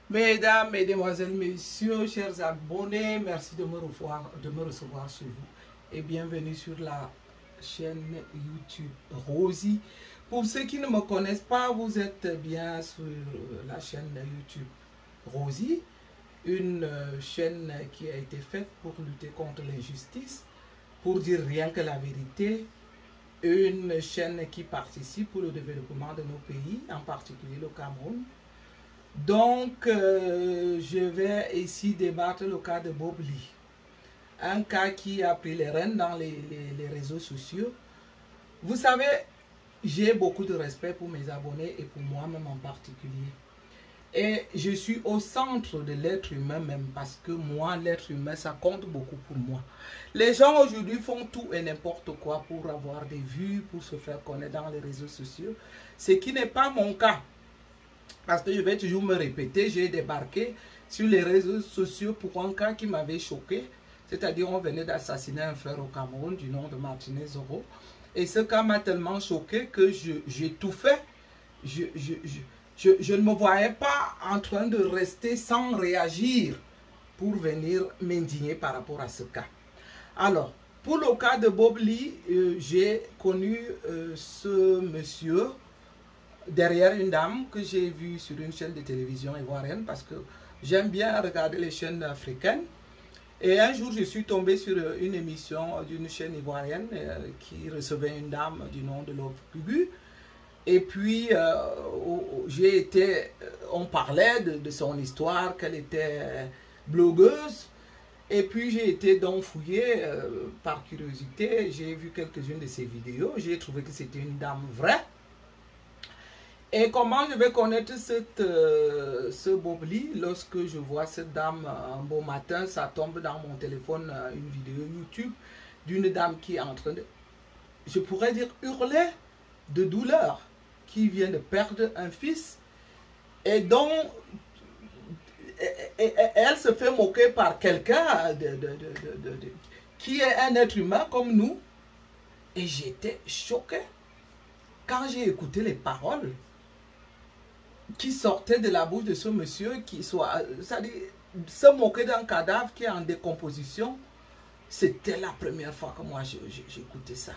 Mesdames, Mesdemoiselles, Messieurs, chers abonnés, merci de me recevoir chez vous et bienvenue sur la chaîne YouTube Rosie. Pour ceux qui ne me connaissent pas, vous êtes bien sur la chaîne YouTube Rosie, une chaîne qui a été faite pour lutter contre l'injustice, pour dire rien que la vérité, une chaîne qui participe pour le développement de nos pays, en particulier le Cameroun. Donc, je vais ici débattre le cas de Bob Lee, un cas qui a pris les rênes dans les réseaux sociaux. Vous savez, j'ai beaucoup de respect pour mes abonnés et pour moi-même en particulier. Et je suis au centre de l'être humain même parce que moi, l'être humain, ça compte beaucoup pour moi. Les gens aujourd'hui font tout et n'importe quoi pour avoir des vues, pour se faire connaître dans les réseaux sociaux, ce qui n'est pas mon cas. Parce que je vais toujours me répéter, j'ai débarqué sur les réseaux sociaux pour un cas qui m'avait choqué. C'est-à-dire, on venait d'assassiner un frère au Cameroun du nom de Martinez Zoro. Et ce cas m'a tellement choqué que j'ai tout fait. Je ne me voyais pas en train de rester sans réagir pour venir m'indigner par rapport à ce cas. Alors, pour le cas de Bob Lee, j'ai connu ce monsieur derrière une dame que j'ai vue sur une chaîne de télévision ivoirienne parce que j'aime bien regarder les chaînes africaines. Et un jour, je suis tombé sur une émission d'une chaîne ivoirienne qui recevait une dame du nom de Love Gugu. Et puis, on parlait de son histoire, qu'elle était blogueuse. Et puis, j'ai été donc fouillé par curiosité. J'ai vu quelques-unes de ses vidéos. J'ai trouvé que c'était une dame vraie. Et comment je vais connaître ce Bob Lee? Lorsque je vois cette dame un beau matin, ça tombe dans mon téléphone une vidéo YouTube d'une dame qui est en train de, je pourrais dire, hurler de douleur, qui vient de perdre un fils et dont elle se fait moquer par quelqu'un qui est un être humain comme nous. Et j'étais choqué quand j'ai écouté les paroles qui sortait de la bouche de ce monsieur, c'est-à-dire se moquer d'un cadavre qui est en décomposition. C'était la première fois que moi j'écoutais ça.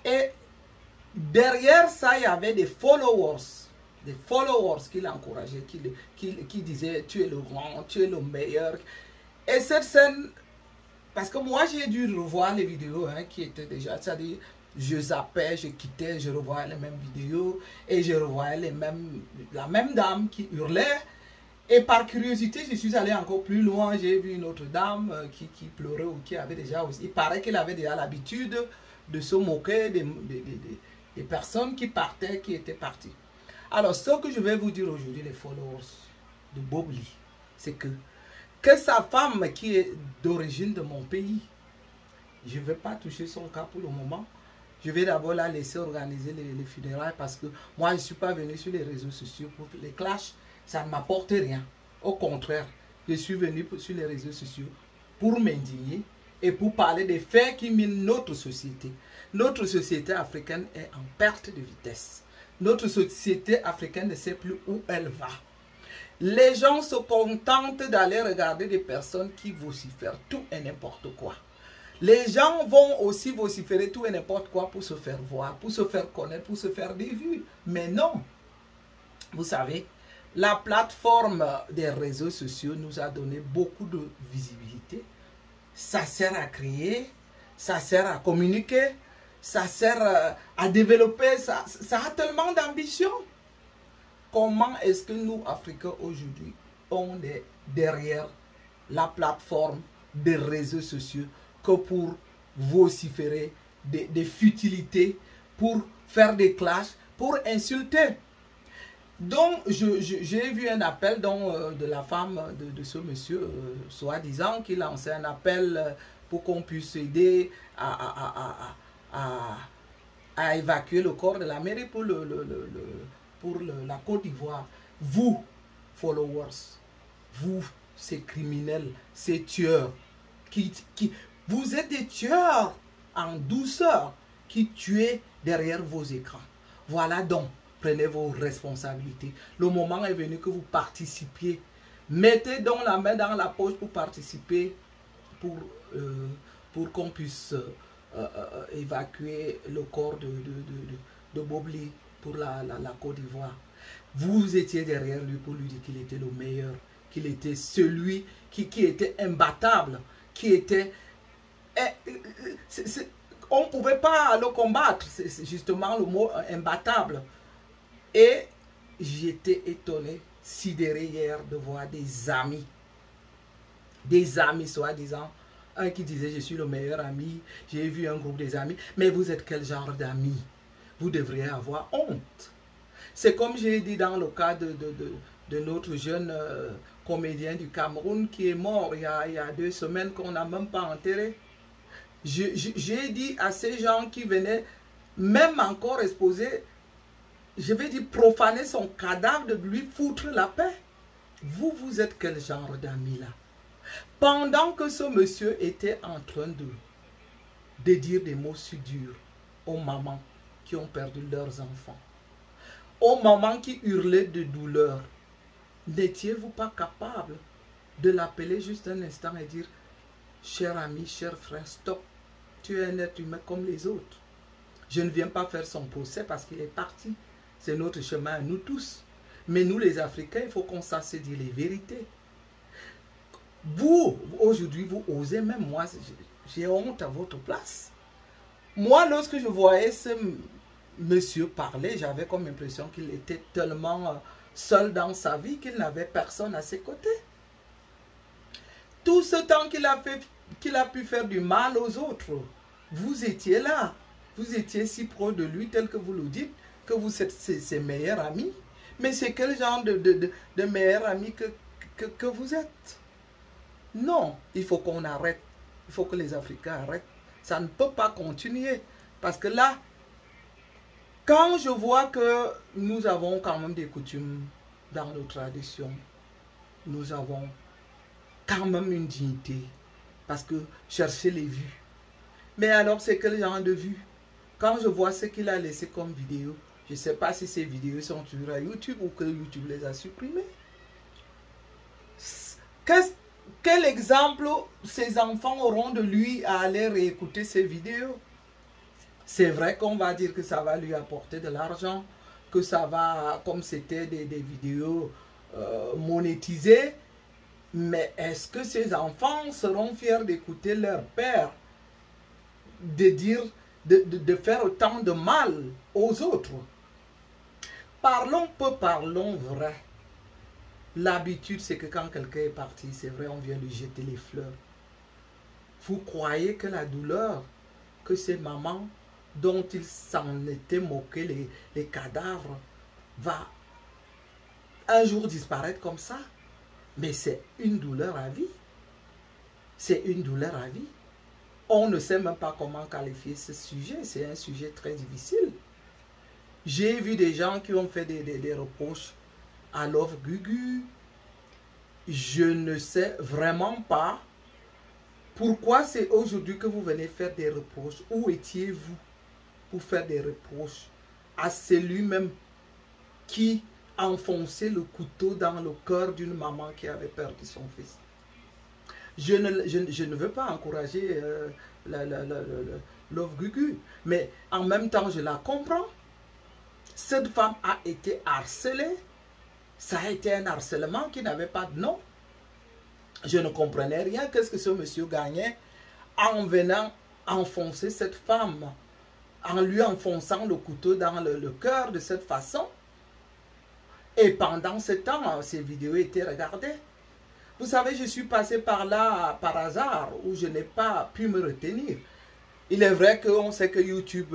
Et derrière ça, il y avait des followers qui l'encourageaient, qui disaient tu es le grand, tu es le meilleur. Et cette scène, parce que moi j'ai dû revoir les vidéos qui étaient déjà, c'est-à-dire je zappais, je quittais, je revoyais les mêmes vidéos et je revoyais la même dame qui hurlait. Et par curiosité, je suis allé encore plus loin. J'ai vu une autre dame qui pleurait ou qui avait déjà aussi. Il paraît qu'elle avait déjà l'habitude de se moquer des personnes qui partaient, qui étaient parties. Alors, ce que je vais vous dire aujourd'hui, les followers de Bob Lee, c'est que sa femme qui est d'origine de mon pays, je ne vais pas toucher son cas pour le moment. Je vais d'abord la laisser organiser les funérailles parce que moi, je ne suis pas venu sur les réseaux sociaux pour les clashs. Ça ne m'apporte rien. Au contraire, je suis venu sur les réseaux sociaux pour m'indigner et pour parler des faits qui minent notre société. Notre société africaine est en perte de vitesse. Notre société africaine ne sait plus où elle va. Les gens se contentent d'aller regarder des personnes qui vocifèrent tout et n'importe quoi. Les gens vont aussi vociférer tout et n'importe quoi pour se faire voir, pour se faire connaître, pour se faire des vues. Mais non, vous savez, la plateforme des réseaux sociaux nous a donné beaucoup de visibilité. Ça sert à créer, ça sert à communiquer, ça sert à développer, ça a tellement d'ambition. Comment est-ce que nous, Africains, aujourd'hui, on est derrière la plateforme des réseaux sociaux que pour vociférer des futilités, pour faire des clashs, pour insulter? Donc, j'ai vu un appel de la femme de ce monsieur, soi-disant, qui lançait un appel pour qu'on puisse aider à évacuer le corps de la mairie pour la Côte d'Ivoire. Vous, followers, vous, ces criminels, ces tueurs, vous êtes des tueurs en douceur qui tuent derrière vos écrans. Voilà donc, prenez vos responsabilités. Le moment est venu que vous participiez. Mettez donc la main dans la poche pour participer, pour qu'on puisse évacuer le corps de Bobli pour la Côte d'Ivoire. Vous étiez derrière lui pour lui dire qu'il était le meilleur, qu'il était celui qui était imbattable, qui était... on ne pouvait pas le combattre, c'est justement le mot imbattable. Et j'étais étonné, sidéré hier de voir des amis soi-disant, un qui disait je suis le meilleur ami, j'ai vu un groupe des amis, mais vous êtes quel genre d'amis? Vous devriez avoir honte. C'est comme j'ai dit dans le cas de notre jeune comédien du Cameroun qui est mort il y a 2 semaines, qu'on n'a même pas enterré. J'ai dit à ces gens qui venaient même encore exposer, je vais dire profaner son cadavre, de lui foutre la paix. Vous êtes quel genre d'amis là? Pendant que ce monsieur était en train de dire des mots si durs aux mamans qui ont perdu leurs enfants, aux mamans qui hurlaient de douleur, n'étiez-vous pas capable de l'appeler juste un instant et dire, cher ami, cher frère, stop, tu es un être humain comme les autres. Je ne viens pas faire son procès parce qu'il est parti. C'est notre chemin à nous tous. Mais nous les Africains, il faut qu'on sache dire les vérités. Vous, aujourd'hui, vous osez, même moi, j'ai honte à votre place. Moi, lorsque je voyais ce monsieur parler, j'avais comme impression qu'il était tellement seul dans sa vie qu'il n'avait personne à ses côtés. Tout ce temps qu'il a pu faire du mal aux autres, vous étiez là. Vous étiez si proche de lui, tel que vous le dites, que vous êtes ses meilleurs amis. Mais c'est quel genre de meilleurs amis que vous êtes? Non, il faut qu'on arrête. Il faut que les Africains arrêtent. Ça ne peut pas continuer. Parce que là, quand je vois que nous avons quand même des coutumes dans nos traditions, nous avons quand même une dignité. Parce que chercher les vues. Mais alors, c'est quel genre de vues? Quand je vois ce qu'il a laissé comme vidéo, je ne sais pas si ces vidéos sont toujours à YouTube ou que YouTube les a supprimées. Quel exemple ces enfants auront de lui à aller réécouter ces vidéos? C'est vrai qu'on va dire que ça va lui apporter de l'argent, que ça va, comme c'était des vidéos monétisées, mais est-ce que ces enfants seront fiers d'écouter leur père, de faire autant de mal aux autres? Parlons peu, parlons vrai. L'habitude, c'est que quand quelqu'un est parti, c'est vrai, on vient lui jeter les fleurs. Vous croyez que la douleur, que ces mamans dont ils s'en étaient moqués, les cadavres, va un jour disparaître comme ça? Mais c'est une douleur à vie. C'est une douleur à vie. On ne sait même pas comment qualifier ce sujet. C'est un sujet très difficile. J'ai vu des gens qui ont fait des reproches à Love Gugu. Je ne sais vraiment pas pourquoi c'est aujourd'hui que vous venez faire des reproches. Où étiez-vous pour faire des reproches à celui-même qui enfonçait le couteau dans le cœur d'une maman qui avait perdu son fils? Je ne veux pas encourager Love Gugu, mais en même temps, je la comprends. Cette femme a été harcelée. Ça a été un harcèlement qui n'avait pas de nom. Je ne comprenais rien. Qu'est-ce que ce monsieur gagnait en venant enfoncer cette femme, en lui enfonçant le couteau dans le cœur de cette façon? Et pendant ce temps, ces vidéos étaient regardées. Vous savez, je suis passé par là par hasard, où je n'ai pas pu me retenir. Il est vrai qu'on sait que YouTube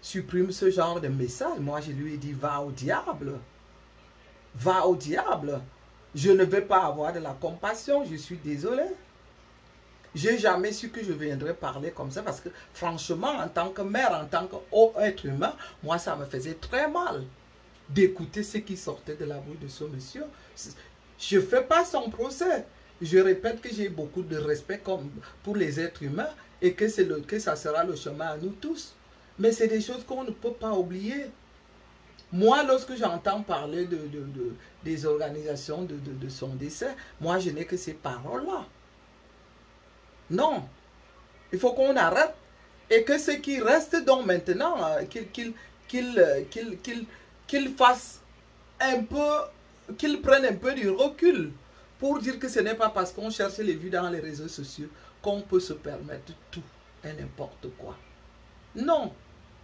supprime ce genre de message. Moi, je lui ai dit, va au diable. Va au diable. Je ne vais pas avoir de la compassion, je suis désolé. J'ai jamais su que je viendrais parler comme ça parce que franchement, en tant que mère, en tant qu'être humain, moi, ça me faisait très mal d'écouter ce qui sortait de la bouche de ce monsieur. Je ne fais pas son procès. Je répète que j'ai beaucoup de respect pour les êtres humains et que ça sera le chemin à nous tous. Mais c'est des choses qu'on ne peut pas oublier. Moi, lorsque j'entends parler des organisations de son décès, moi, je n'ai que ces paroles-là. Non, il faut qu'on arrête et que ce qui reste donc maintenant, qu'il fasse un peu, qu'il prenne un peu du recul pour dire que ce n'est pas parce qu'on cherche les vues dans les réseaux sociaux qu'on peut se permettre tout et n'importe quoi. Non,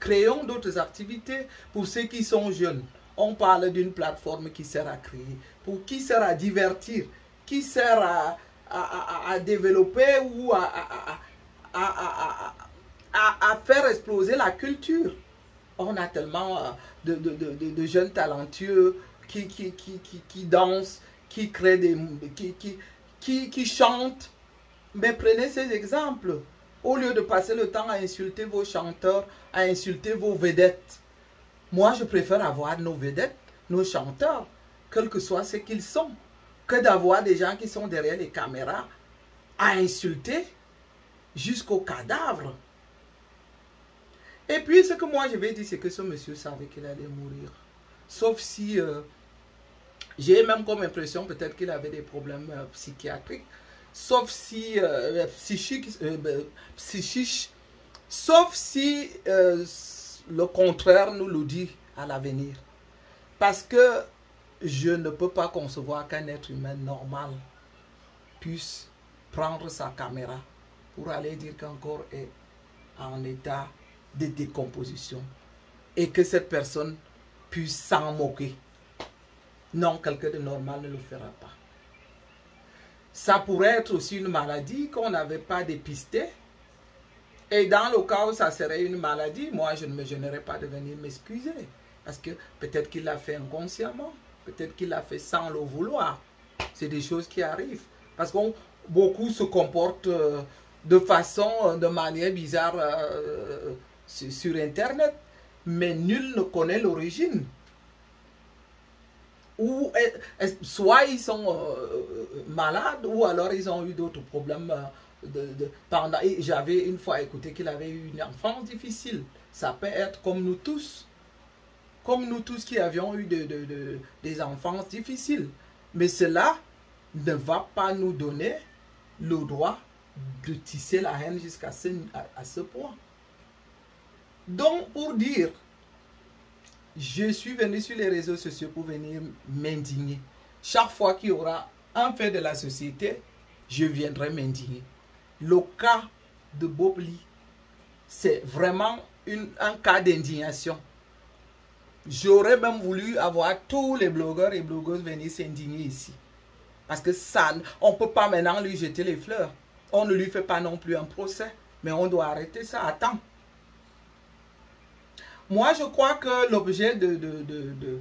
créons d'autres activités pour ceux qui sont jeunes. On parle d'une plateforme qui sert à créer, pour qui sert à divertir, qui sert à développer ou à faire exploser la culture. On a tellement de jeunes talentueux qui dansent, qui créent qui chantent. Mais prenez ces exemples. Au lieu de passer le temps à insulter vos chanteurs, à insulter vos vedettes. Moi, je préfère avoir nos vedettes, nos chanteurs, quel que soit ce qu'ils sont, que d'avoir des gens qui sont derrière les caméras à insulter jusqu'au cadavre. Et puis, ce que moi je vais dire, c'est que ce monsieur savait qu'il allait mourir. Sauf si, j'ai même comme impression peut-être qu'il avait des problèmes psychiatriques. Sauf si, psychique, sauf si le contraire nous le dit à l'avenir. Parce que je ne peux pas concevoir qu'un être humain normal puisse prendre sa caméra pour aller dire qu'un corps est en état de décomposition et que cette personne puisse s'en moquer. Non, quelqu'un de normal ne le fera pas. Ça pourrait être aussi une maladie qu'on n'avait pas dépistée. Et dans le cas où ça serait une maladie, moi je ne me gênerais pas de venir m'excuser. Parce que peut-être qu'il l'a fait inconsciemment. Peut-être qu'il l'a fait sans le vouloir. C'est des choses qui arrivent. Parce que beaucoup se comportent de manière bizarre sur Internet. Mais nul ne connaît l'origine. Ou soit ils sont malades, ou alors ils ont eu d'autres problèmes. J'avais une fois écouté qu'il avait eu une enfance difficile. Ça peut être comme nous tous. Comme nous tous qui avions eu des enfances difficiles. Mais cela ne va pas nous donner le droit de tisser la haine jusqu'à ce point. Donc, pour dire, je suis venu sur les réseaux sociaux pour venir m'indigner. Chaque fois qu'il y aura un fait de la société, je viendrai m'indigner. Le cas de Bob Lee, c'est vraiment un cas d'indignation. J'aurais même voulu avoir tous les blogueurs et blogueuses venir s'indigner ici. Parce que ça, on ne peut pas maintenant lui jeter les fleurs. On ne lui fait pas non plus un procès. Mais on doit arrêter ça à temps. Moi, je crois que l'objet de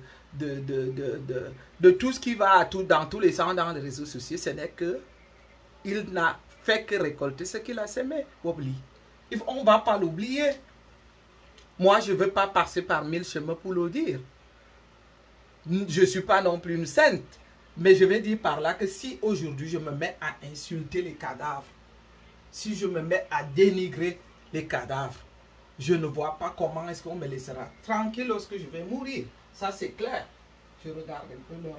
tout ce qui va dans tous les sens dans les réseaux sociaux, ce n'est que il n'a fait que récolter ce qu'il a semé. Oublie. On ne va pas l'oublier. Moi, je ne veux pas passer par 1000 chemins pour le dire. Je ne suis pas non plus une sainte. Mais je vais dire par là que si aujourd'hui je me mets à insulter les cadavres, si je me mets à dénigrer les cadavres, je ne vois pas comment est-ce qu'on me laissera tranquille lorsque je vais mourir. Ça, c'est clair. Je regarde un peu l'heure.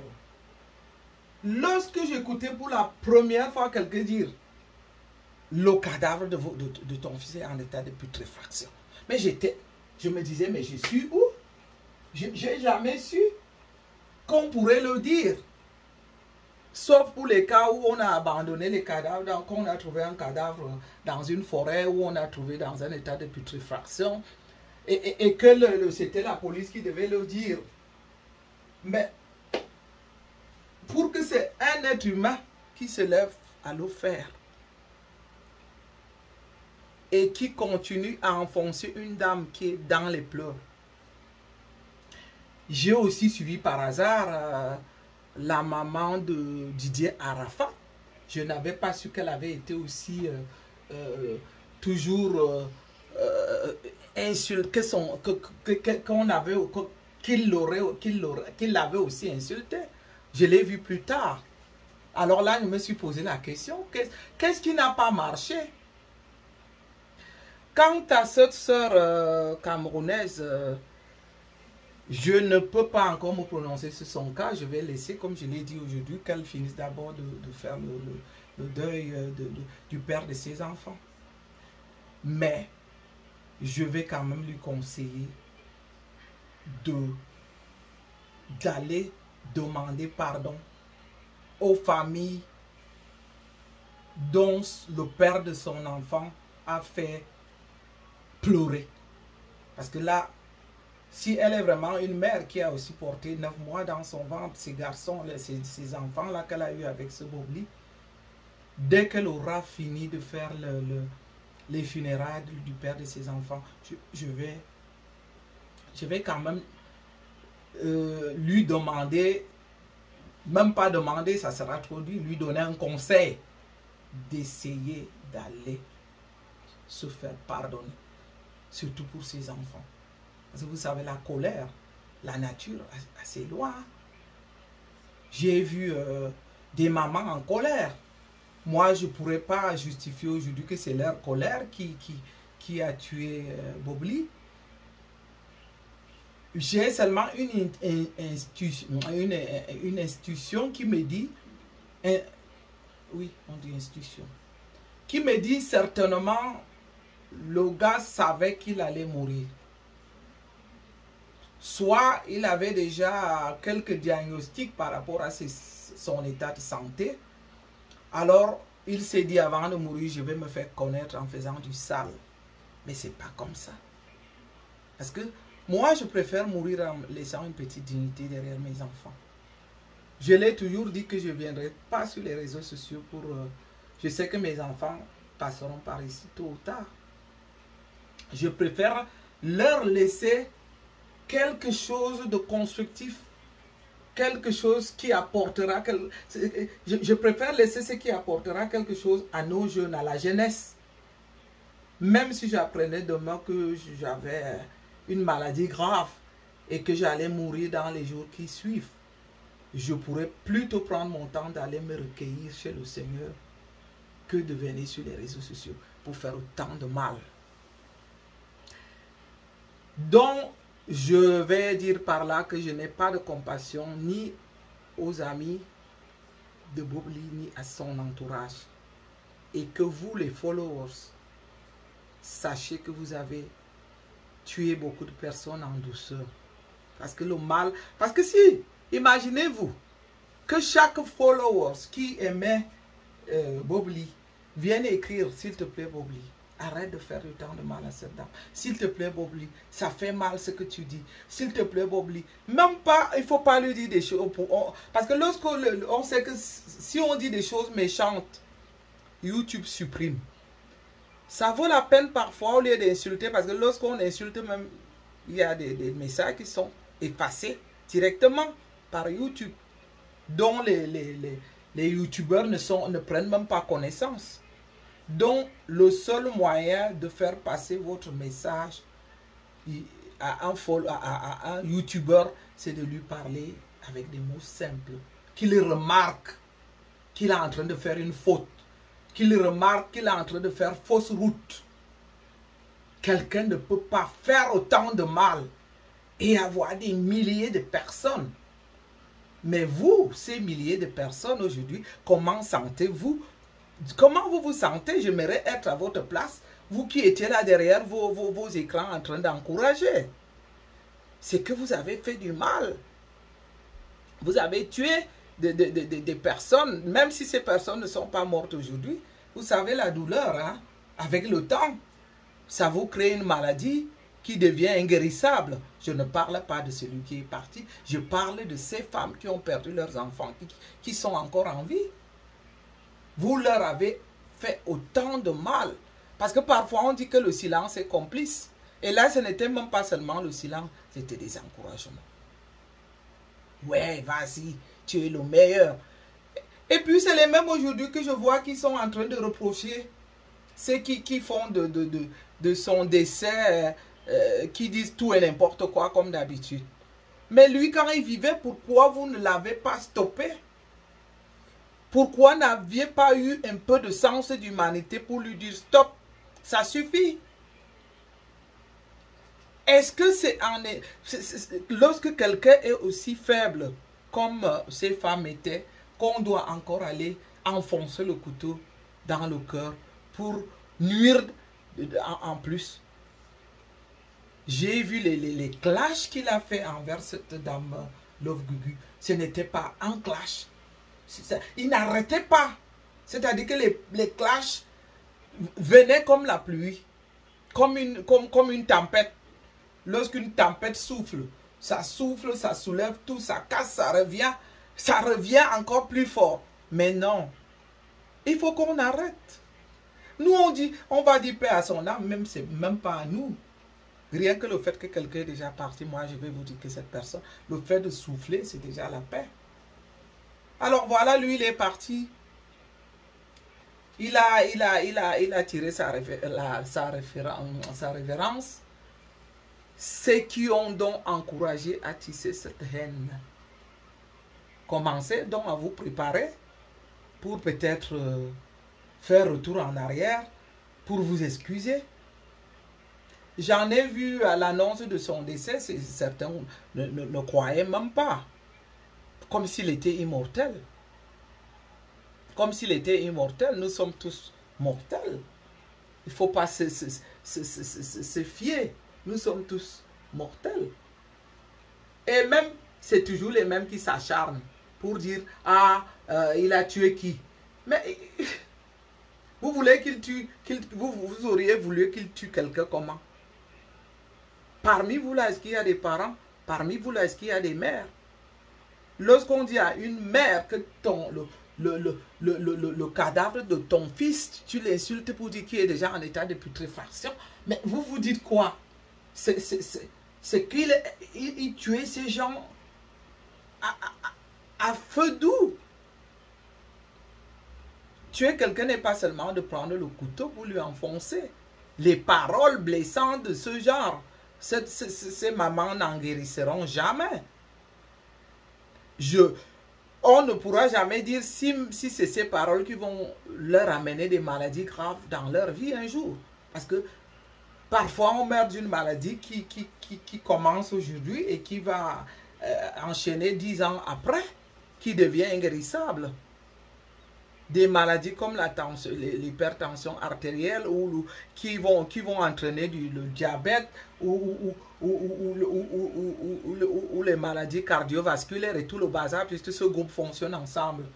Lorsque j'écoutais pour la première fois quelqu'un dire le cadavre de ton fils est en état de putréfaction. Mais je me disais, mais je suis où? Je n'ai jamais su qu'on pourrait le dire. Sauf pour les cas où on a abandonné les cadavres, donc on a trouvé un cadavre dans une forêt, où on a trouvé dans un état de putréfaction, et que c'était la police qui devait le dire. Mais pour que c'est un être humain qui se lève à le faire, et qui continue à enfoncer une dame qui est dans les pleurs. J'ai aussi suivi par hasard la maman de Didier Arafat. Je n'avais pas su qu'elle avait été aussi toujours insultée, qu'il l'avait aussi insulté. Je l'ai vu plus tard. Alors là, je me suis posé la question, qu'est-ce qui n'a pas marché? Quant à cette sœur camerounaise, Je ne peux pas encore me prononcer sur son cas. Je vais laisser, comme je l'ai dit aujourd'hui, qu'elle finisse d'abord de faire le deuil du père de ses enfants. Mais je vais quand même lui conseiller d'aller demander pardon aux familles dont le père de son enfant a fait pleurer. Parce que là, si elle est vraiment une mère qui a aussi porté 9 mois dans son ventre, ces garçons, ces enfants-là qu'elle a eu avec ce Bobli, dès qu'elle aura fini de faire les funérailles du père de ses enfants, je vais quand même lui demander, même pas demander, ça sera trop dur, lui donner un conseil d'essayer d'aller se faire pardonner, surtout pour ses enfants. Parce que vous savez, la colère, la nature a ses lois. J'ai vu des mamans en colère. Moi, je ne pourrais pas justifier aujourd'hui que c'est leur colère qui a tué Bobli. J'ai seulement une institution qui me dit, oui, on dit institution, qui me dit certainement le gars savait qu'il allait mourir. Soit il avait déjà quelques diagnostics par rapport à son état de santé. Alors, il s'est dit avant de mourir, je vais me faire connaître en faisant du sale. Mais ce n'est pas comme ça. Parce que moi, je préfère mourir en laissant une petite dignité derrière mes enfants. Je l'ai toujours dit que je ne viendrai pas sur les réseaux sociaux pour... je sais que mes enfants passeront par ici tôt ou tard. Je préfère leur laisser quelque chose de constructif, quelque chose qui apportera, je préfère laisser ce qui apportera quelque chose à nos jeunes, à la jeunesse. Même si j'apprenais demain que j'avais une maladie grave et que j'allais mourir dans les jours qui suivent, je pourrais plutôt prendre mon temps d'aller me recueillir chez le Seigneur que de venir sur les réseaux sociaux pour faire autant de mal. Donc, je vais dire par là que je n'ai pas de compassion ni aux amis de Bobli ni à son entourage. Et que vous, les followers, sachez que vous avez tué beaucoup de personnes en douceur. Parce que le mal... Parce que si, imaginez-vous que chaque follower qui aimait Bobli vienne écrire, s'il te plaît Bobli, arrête de faire autant de mal à cette dame. S'il te plaît, Bobli, ça fait mal ce que tu dis. S'il te plaît, Bobli, même pas, il ne faut pas lui dire des choses. Parce que lorsqu'on sait que si on dit des choses méchantes, YouTube supprime. Ça vaut la peine parfois au lieu d'insulter, parce que lorsqu'on insulte même, il y a des messages qui sont effacés directement par YouTube, dont les YouTubeurs ne prennent même pas connaissance. Donc, le seul moyen de faire passer votre message à un YouTuber, c'est de lui parler avec des mots simples. Qu'il remarque qu'il est en train de faire une faute. Qu'il remarque qu'il est en train de faire fausse route. Quelqu'un ne peut pas faire autant de mal et avoir des milliers de personnes. Mais vous, ces milliers de personnes aujourd'hui, comment sentez-vous? Comment vous vous sentez? J'aimerais être à votre place, vous qui étiez là derrière vos écrans en train d'encourager. C'est que vous avez fait du mal. Vous avez tué des personnes, même si ces personnes ne sont pas mortes aujourd'hui. Vous savez la douleur, hein? Avec le temps, ça vous crée une maladie qui devient inguérissable. Je ne parle pas de celui qui est parti, je parle de ces femmes qui ont perdu leurs enfants, qui sont encore en vie. Vous leur avez fait autant de mal. Parce que parfois on dit que le silence est complice. Et là, ce n'était même pas seulement le silence, c'était des encouragements. Ouais, vas-y, tu es le meilleur. Et puis c'est les mêmes aujourd'hui que je vois qui sont en train de reprocher ceux qui font de son décès, qui disent tout et n'importe quoi comme d'habitude. Mais lui, quand il vivait, pourquoi vous ne l'avez pas stoppé? Pourquoi n'aviez pas eu un peu de sens d'humanité pour lui dire stop? Ça suffit. Est-ce que lorsque quelqu'un est aussi faible, comme ces femmes étaient, qu'on doit encore aller enfoncer le couteau dans le cœur pour nuire en plus? J'ai vu les clashs qu'il a fait envers cette dame Love Gugu. Ce n'était pas un clash. Il n'arrêtait pas. C'est-à-dire que les clashs venaient comme la pluie, comme une tempête. Lorsqu'une tempête souffle, ça soulève tout, ça casse, ça revient encore plus fort. Mais non, il faut qu'on arrête. Nous, on va dire paix à son âme, même c'est même pas à nous. Rien que le fait que quelqu'un est déjà parti, moi je vais vous dire que cette personne, le fait de souffler, c'est déjà la paix. Alors voilà, lui il est parti. Il a tiré sa révérence. Ceux qui ont donc encouragé à tisser cette haine. Commencez donc à vous préparer pour peut-être faire retour en arrière, pour vous excuser. J'en ai vu à l'annonce de son décès, certains ne croyaient même pas. Comme s'il était immortel. Comme s'il était immortel, nous sommes tous mortels. Il ne faut pas se fier. Nous sommes tous mortels. Et même, c'est toujours les mêmes qui s'acharnent pour dire, ah, il a tué qui? Mais vous voulez qu'il tue, vous auriez voulu qu'il tue quelqu'un comment? Parmi vous là, est-ce qu'il y a des parents? Parmi vous là, est-ce qu'il y a des mères? Lorsqu'on dit à une mère que le cadavre de ton fils, tu l'insultes pour dire qu'il est déjà en état de putréfaction, mais vous vous dites quoi? C'est qu'il tuait ces gens à feu doux. Tuer quelqu'un n'est pas seulement de prendre le couteau pour lui enfoncer. Les paroles blessantes de ce genre, ces mamans n'en guérisseront jamais. On ne pourra jamais dire si c'est ces paroles qui vont leur amener des maladies graves dans leur vie un jour. Parce que parfois on meurt d'une maladie qui commence aujourd'hui et qui va enchaîner 10 ans après, qui devient inguérissable. Des maladies comme l'hypertension artérielle ou qui vont entraîner le diabète ou les maladies cardiovasculaires et tout le bazar, puisque ce groupe fonctionne ensemble.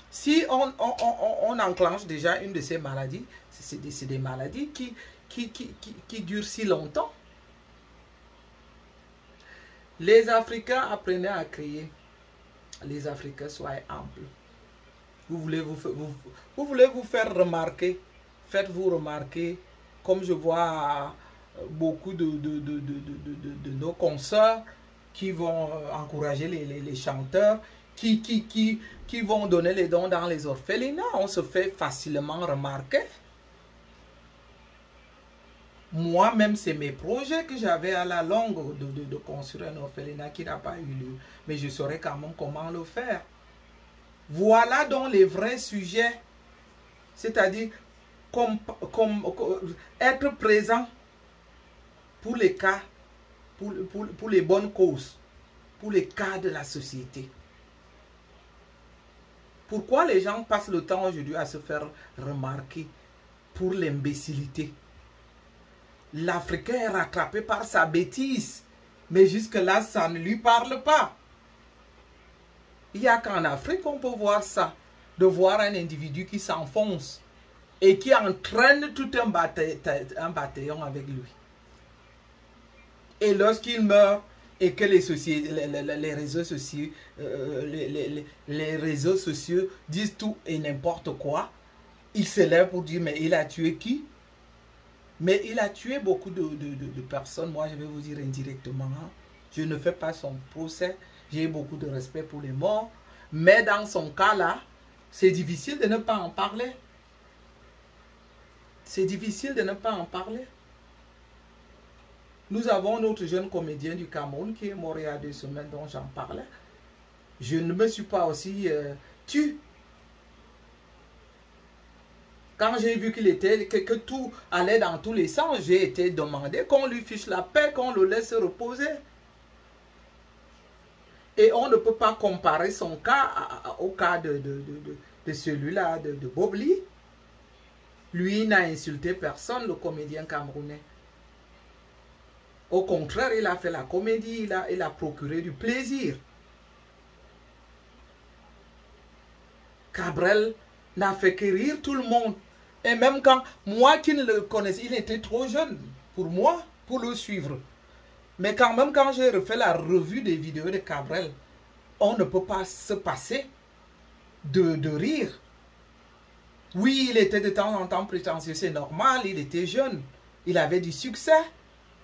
Si on enclenche déjà une de ces maladies, c'est des maladies qui durent si longtemps. Les Africains apprenaient à crier. Les Africains soient amples. Vous voulez vous faire remarquer. Faites-vous remarquer. Comme je vois beaucoup de nos consoeurs qui vont encourager les chanteurs, qui vont donner les dons dans les orphelinats. On se fait facilement remarquer. Moi-même, c'est mes projets que j'avais à la longue de construire un orphelinat qui n'a pas eu lieu. Mais je saurais quand même comment le faire. Voilà donc les vrais sujets. C'est-à-dire être présent pour les cas, pour les bonnes causes, pour les cas de la société. Pourquoi les gens passent le temps aujourd'hui à se faire remarquer pour l'imbécilité? L'Africain est rattrapé par sa bêtise, mais jusque-là, ça ne lui parle pas. Il n'y a qu'en Afrique qu'on peut voir ça, de voir un individu qui s'enfonce et qui entraîne tout un bataillon avec lui. Et lorsqu'il meurt et que les réseaux sociaux disent tout et n'importe quoi, il se lève pour dire mais il a tué qui? Mais il a tué beaucoup de personnes. Moi, je vais vous dire indirectement. Hein. Je ne fais pas son procès. J'ai beaucoup de respect pour les morts. Mais dans son cas-là, c'est difficile de ne pas en parler. C'est difficile de ne pas en parler. Nous avons notre jeune comédien du Cameroun qui est mort il y a 2 semaines, dont j'en parlais. Je ne me suis pas aussi tue. Quand j'ai vu que tout allait dans tous les sens, j'ai été demandé qu'on lui fiche la paix, qu'on le laisse reposer. Et on ne peut pas comparer son cas au cas de celui-là, de Bob Lee. Lui n'a insulté personne, le comédien camerounais. Au contraire, il a fait la comédie, il a procuré du plaisir. Cabrel n'a fait que rire tout le monde. Et même quand, moi qui ne le connaissais, il était trop jeune pour moi, pour le suivre. Mais quand même, quand j'ai refait la revue des vidéos de Cabrel, on ne peut pas se passer de rire. Oui, il était de temps en temps prétentieux, c'est normal, il était jeune. Il avait du succès,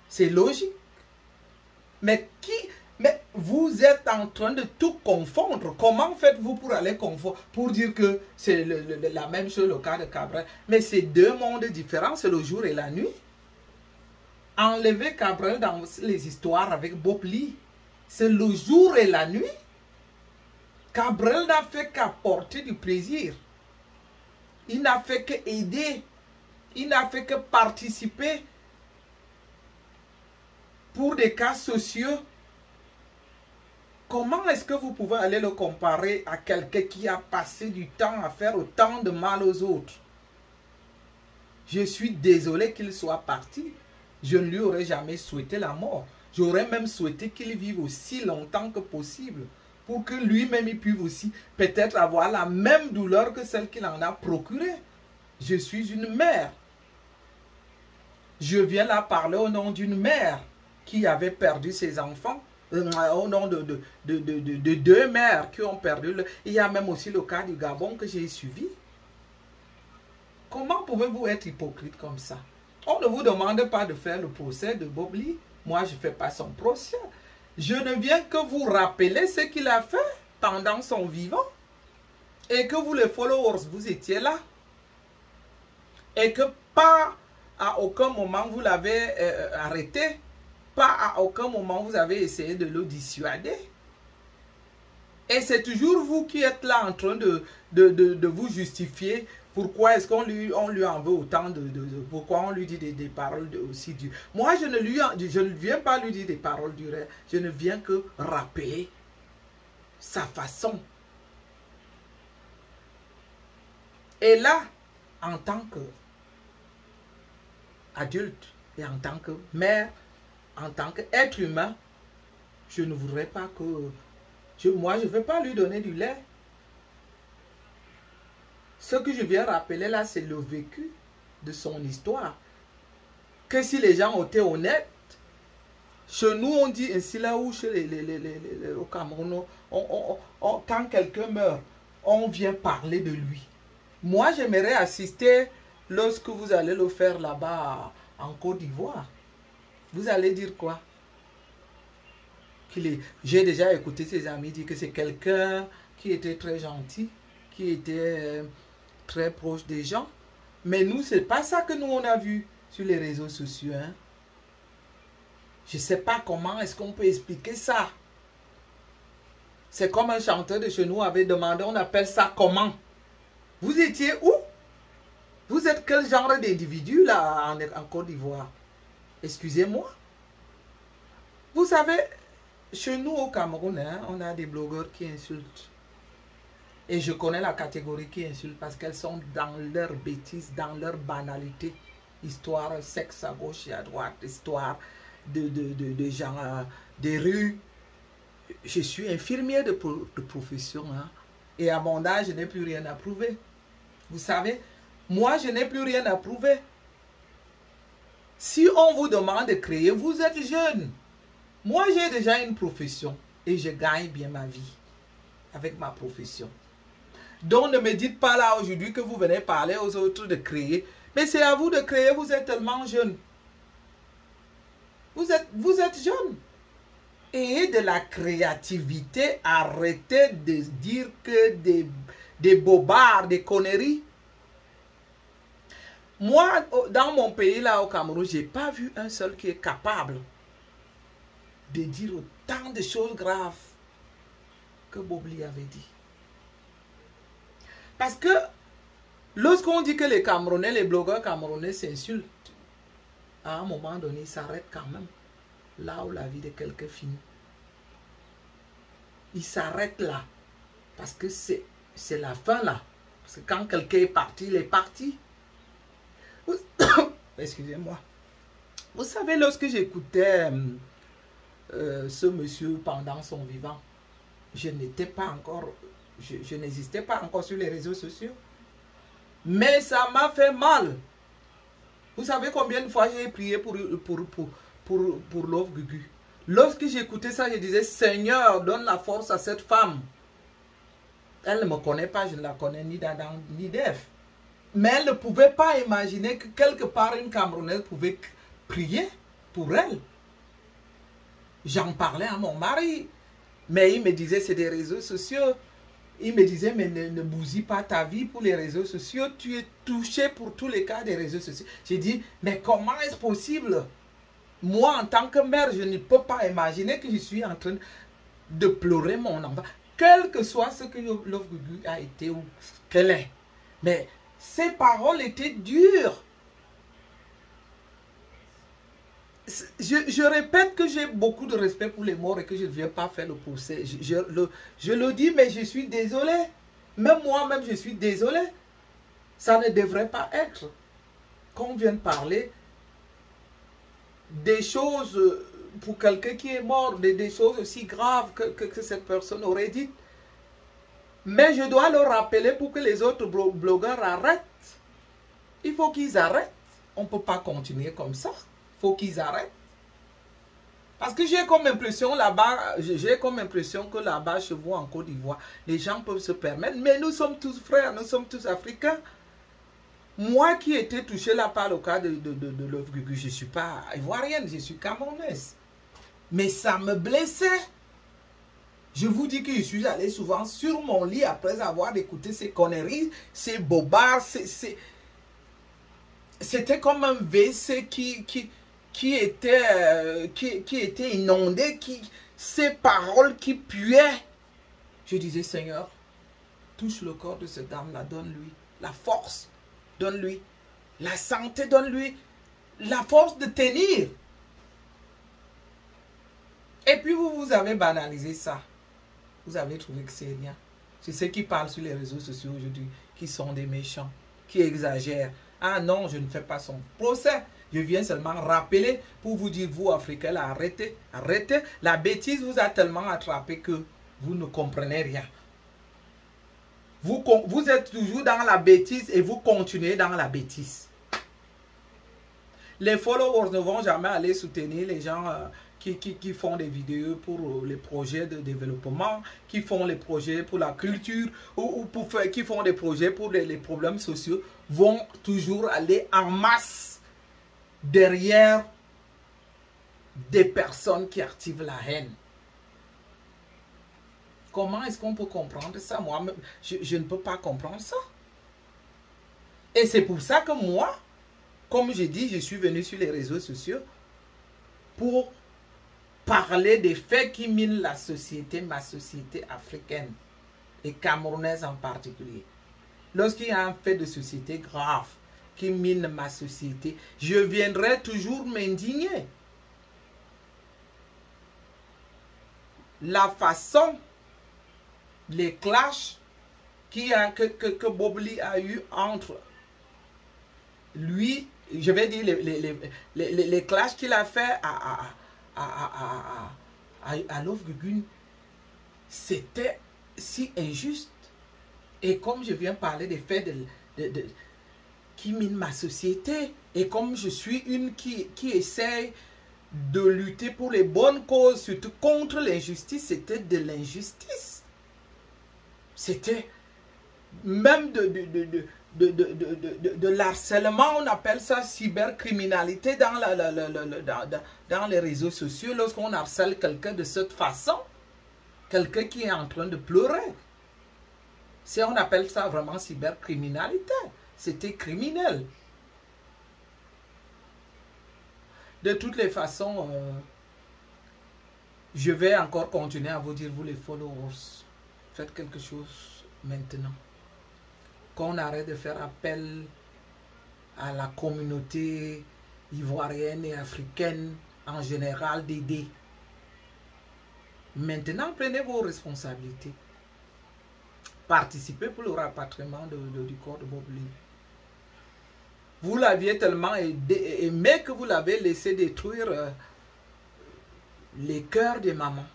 c'est logique. Mais vous êtes en train de tout confondre. Comment faites-vous pour aller confondre, pour dire que c'est la même chose le cas de Cabrel? Mais c'est deux mondes différents, c'est le jour et la nuit. Enlever Cabrel dans les histoires avec Bob Lee, c'est le jour et la nuit. Cabrel n'a fait qu'apporter du plaisir. Il n'a fait que aider. Il n'a fait que participer pour des cas sociaux. Comment est-ce que vous pouvez aller le comparer à quelqu'un qui a passé du temps à faire autant de mal aux autres? Je suis désolé qu'il soit parti. Je ne lui aurais jamais souhaité la mort. J'aurais même souhaité qu'il vive aussi longtemps que possible, pour que lui-même il puisse aussi peut-être avoir la même douleur que celle qu'il en a procurée. Je suis une mère. Je viens là parler au nom d'une mère qui avait perdu ses enfants, au nom de deux mères qui ont perdu. Il y a même aussi le cas du Gabon que j'ai suivi. Comment pouvez-vous être hypocrite comme ça? On ne vous demande pas de faire le procès de Bob Lee. Moi, je ne fais pas son procès. Je ne viens que vous rappeler ce qu'il a fait pendant son vivant. Et que vous, les followers, vous étiez là. Et que pas à aucun moment vous l'avez arrêté. Pas à aucun moment vous avez essayé de le dissuader. Et c'est toujours vous qui êtes là en train de vous justifier. Pourquoi est-ce qu'on lui en veut autant pourquoi on lui dit des paroles aussi dures? Moi, je ne viens pas lui dire des paroles dures. Je ne viens que rappeler sa façon. Et là, en tant qu'adulte et en tant que mère, en tant qu'être humain, je ne voudrais pas que... moi, je ne vais pas lui donner du lait. Ce que je viens rappeler là, c'est le vécu de son histoire. Que si les gens ont été honnêtes, chez nous, on dit ainsi là où chez au Cameroun, quand quelqu'un meurt, on vient parler de lui. Moi, j'aimerais assister lorsque vous allez le faire là-bas en Côte d'Ivoire. Vous allez dire quoi? J'ai déjà écouté ses amis dire que c'est quelqu'un qui était très gentil, qui était très proche des gens. Mais nous, c'est pas ça que nous, on a vu sur les réseaux sociaux. Hein? Je ne sais pas comment est-ce qu'on peut expliquer ça. C'est comme un chanteur de chez nous avait demandé, on appelle ça comment? Vous étiez où? Vous êtes quel genre d'individu là en Côte d'Ivoire? Excusez-moi. Vous savez, chez nous au Cameroun, hein, on a des blogueurs qui insultent. Et je connais la catégorie qui insulte parce qu'elles sont dans leur bêtise, dans leur banalité. Histoire sexe à gauche et à droite, histoire de gens, des rues. Je suis infirmière de profession. Hein, et à mon âge, je n'ai plus rien à prouver. Vous savez, moi, je n'ai plus rien à prouver. Si on vous demande de créer, vous êtes jeune. Moi, j'ai déjà une profession et je gagne bien ma vie avec ma profession. Donc, ne me dites pas là aujourd'hui que vous venez parler aux autres de créer. Mais c'est à vous de créer, vous êtes tellement jeune. Vous êtes jeune. Et de la créativité, arrêtez de dire que des bobards, des conneries. Moi, dans mon pays, là au Cameroun, je n'ai pas vu un seul qui est capable de dire autant de choses graves que Bob Lee avait dit. Parce que Lorsqu'on dit que les Camerounais, les blogueurs camerounais s'insultent, à un moment donné, ils s'arrêtent quand même. Là où la vie de quelqu'un finit. Ils s'arrêtent là. Parce que c'est la fin là. Parce que quand quelqu'un est parti, il est parti. Excusez-moi. Vous savez, lorsque j'écoutais ce monsieur pendant son vivant, je n'étais pas encore, je n'existais pas encore sur les réseaux sociaux. Mais ça m'a fait mal. Vous savez combien de fois j'ai prié pour Love Gugu. Lorsque j'écoutais ça, je disais, Seigneur, donne la force à cette femme. Elle ne me connaît pas, je ne la connais ni d'Adam ni d'Ève. Mais elle ne pouvait pas imaginer que quelque part une Camerounaise pouvait prier pour elle. J'en parlais à mon mari. Mais il me disait, c'est des réseaux sociaux. Il me disait, mais ne bousille pas ta vie pour les réseaux sociaux. Tu es touché pour tous les cas des réseaux sociaux. J'ai dit, mais comment est-ce possible? Moi, en tant que mère, je ne peux pas imaginer que je suis en train de pleurer mon enfant. Quel que soit ce que Love Gugu a été ou qu'elle est. Mais ces paroles étaient dures. Je répète que j'ai beaucoup de respect pour les morts et que je ne viens pas faire le procès. Je le dis, mais je suis désolé. Même moi-même, je suis désolé. Ça ne devrait pas être. Qu'on vienne parler des choses pour quelqu'un qui est mort, des choses aussi graves que cette personne aurait dites. Mais je dois le rappeler pour que les autres blogueurs arrêtent. Il faut qu'ils arrêtent. On ne peut pas continuer comme ça. Il faut qu'ils arrêtent. Parce que j'ai comme impression là-bas, que là-bas chez vous en Côte d'Ivoire, les gens peuvent se permettre. Mais nous sommes tous frères, nous sommes tous africains. Moi qui étais touché là par le cas de Love Gugu, je ne suis pas ivoirienne, je suis camerounaise. Mais ça me blessait. Je vous dis que je suis allé souvent sur mon lit après avoir écouté ces conneries, ces bobards, c'était comme un WC qui était inondé, ces paroles qui puaient. Je disais, Seigneur, touche le corps de cette dame-là, donne-lui la force, donne-lui la santé, donne-lui la force de tenir. Et puis vous avez banalisé ça. Vous avez trouvé que c'est rien. C'est ceux qui parlent sur les réseaux sociaux aujourd'hui, qui sont des méchants, qui exagèrent. Ah non, je ne fais pas son procès. Je viens seulement rappeler pour vous dire, vous, Africains, là, arrêtez, arrêtez. La bêtise vous a tellement attrapé que vous ne comprenez rien. Vous êtes toujours dans la bêtise et vous continuez dans la bêtise. Les followers ne vont jamais aller soutenir les gens qui font des vidéos pour les projets de développement, qui font les projets pour la culture ou qui font des projets pour les problèmes sociaux, vont toujours aller en masse derrière des personnes qui activent la haine. Comment est-ce qu'on peut comprendre ça? Moi, je ne peux pas comprendre ça. Et c'est pour ça que moi, comme j'ai dit, je suis venu sur les réseaux sociaux pour parler des faits qui minent la société, ma société africaine et camerounaise en particulier. Lorsqu'il y a un fait de société grave qui mine ma société, je viendrai toujours m'indigner. La façon, les clashs que Bobli a eu entre lui, je vais dire les clashs qu'il a fait à Love Gugu, c'était si injuste. Et comme je viens parler des faits qui minent ma société, et comme je suis une qui essaye de lutter pour les bonnes causes, surtout contre l'injustice, c'était de l'injustice. C'était même de l'harcèlement, on appelle ça cybercriminalité dans les réseaux sociaux. Lorsqu'on harcèle quelqu'un de cette façon, quelqu'un qui est en train de pleurer, on appelle ça vraiment cybercriminalité. C'était criminel. De toutes les façons, je vais encore continuer à vous dire, vous les followers, faites quelque chose maintenant. qu'on arrête de faire appel à la communauté ivoirienne et africaine en général d'aider. Maintenant, prenez vos responsabilités. Participez pour le rapatriement du corps de Bob Lee. Vous l'aviez tellement aimé que vous l'avez laissé détruire les cœurs des mamans.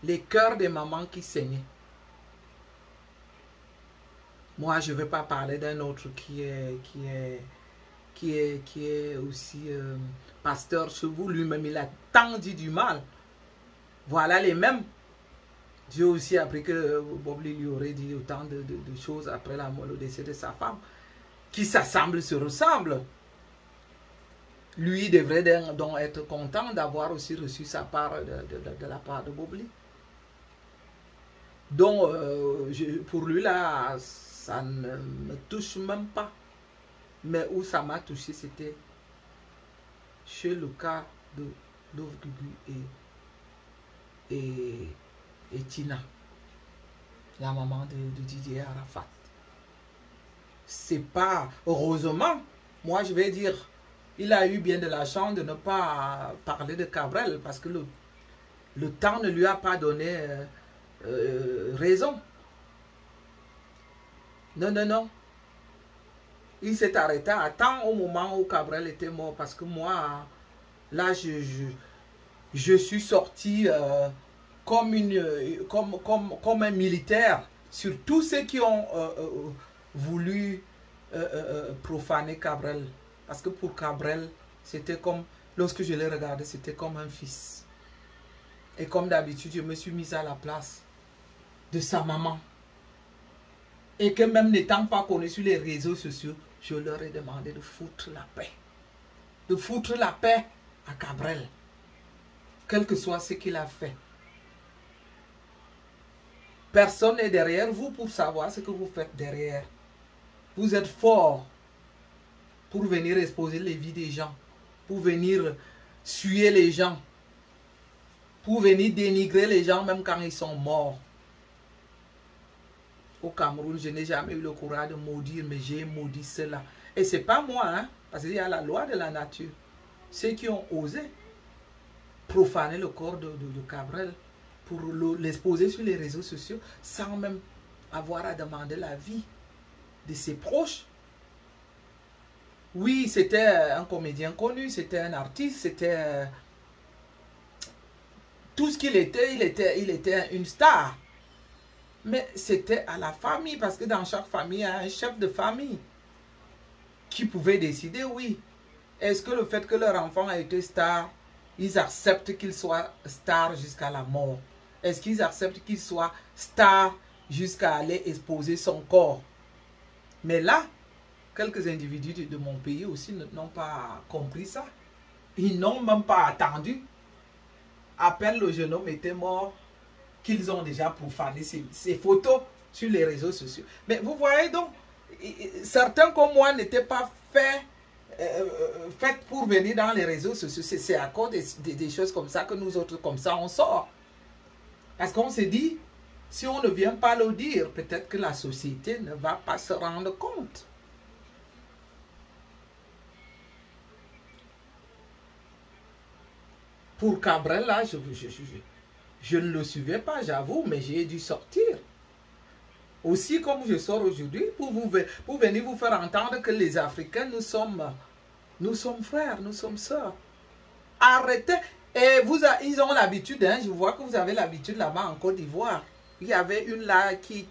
Les cœurs des mamans qui saignaient. Moi, je ne vais pas parler d'un autre qui est aussi pasteur chez vous. Lui-même, il a tant dit du mal. Voilà les mêmes. J'ai aussi appris que Bob Lee lui aurait dit autant de choses après le décès de sa femme, qui s'assemblent, se ressemblent. Lui devrait donc être content d'avoir aussi reçu sa part de la part de Bob Lee. Donc, pour lui, là, ça ne me touche même pas. Mais où ça m'a touché, c'était chez le cas de Love Gugu et Tina, la maman de Didier Arafat. C'est pas, heureusement, moi je vais dire, il a eu bien de la chance de ne pas parler de Cabrel, parce que le temps ne lui a pas donné raison. Non, non, non. Il s'est arrêté à temps au moment où Cabrel était mort, parce que moi, là, je suis sorti comme un militaire sur tous ceux qui ont voulu profaner Cabrel. Parce que pour Cabrel, c'était comme, lorsque je l'ai regardé, c'était comme un fils. Et comme d'habitude, je me suis mise à la place de sa maman. Et que même n'étant pas connu sur les réseaux sociaux, je leur ai demandé de foutre la paix. De foutre la paix à Cabrel. Quel que soit ce qu'il a fait. Personne n'est derrière vous pour savoir ce que vous faites derrière. Vous êtes fort pour venir exposer les vies des gens. Pour venir suer les gens. Pour venir dénigrer les gens même quand ils sont morts. Au Cameroun, je n'ai jamais eu le courage de maudire, mais j'ai maudit cela. Et ce n'est pas moi, hein, parce qu'il y a la loi de la nature. Ceux qui ont osé profaner le corps de Cabrel pour l'exposer sur les réseaux sociaux sans même avoir à demander la vie de ses proches. Oui, c'était un comédien connu, c'était un artiste, c'était tout ce qu'il était, il était une star. Mais c'était à la famille, parce que dans chaque famille, il y a un chef de famille qui pouvait décider, oui. Est-ce que le fait que leur enfant a été star, ils acceptent qu'il soit star jusqu'à la mort? Est-ce qu'ils acceptent qu'il soit star jusqu'à aller exposer son corps? Mais là, quelques individus de mon pays aussi n'ont pas compris ça. Ils n'ont même pas attendu. À peine le jeune homme était mort, qu'ils ont déjà profané ces photos sur les réseaux sociaux. Mais vous voyez donc, certains comme moi n'étaient pas faits pour venir dans les réseaux sociaux. C'est à cause des choses comme ça que nous autres, comme ça, on sort. Parce qu'on se dit, si on ne vient pas le dire, peut-être que la société ne va pas se rendre compte. Pour Cabrel, là, je ne le suivais pas, j'avoue, mais j'ai dû sortir. Aussi, comme je sors aujourd'hui, pour venir vous faire entendre que les Africains, nous sommes frères, nous sommes sœurs. Arrêtez. Et ils ont l'habitude, hein, je vois que vous avez l'habitude là-bas en Côte d'Ivoire. Il y avait une là qui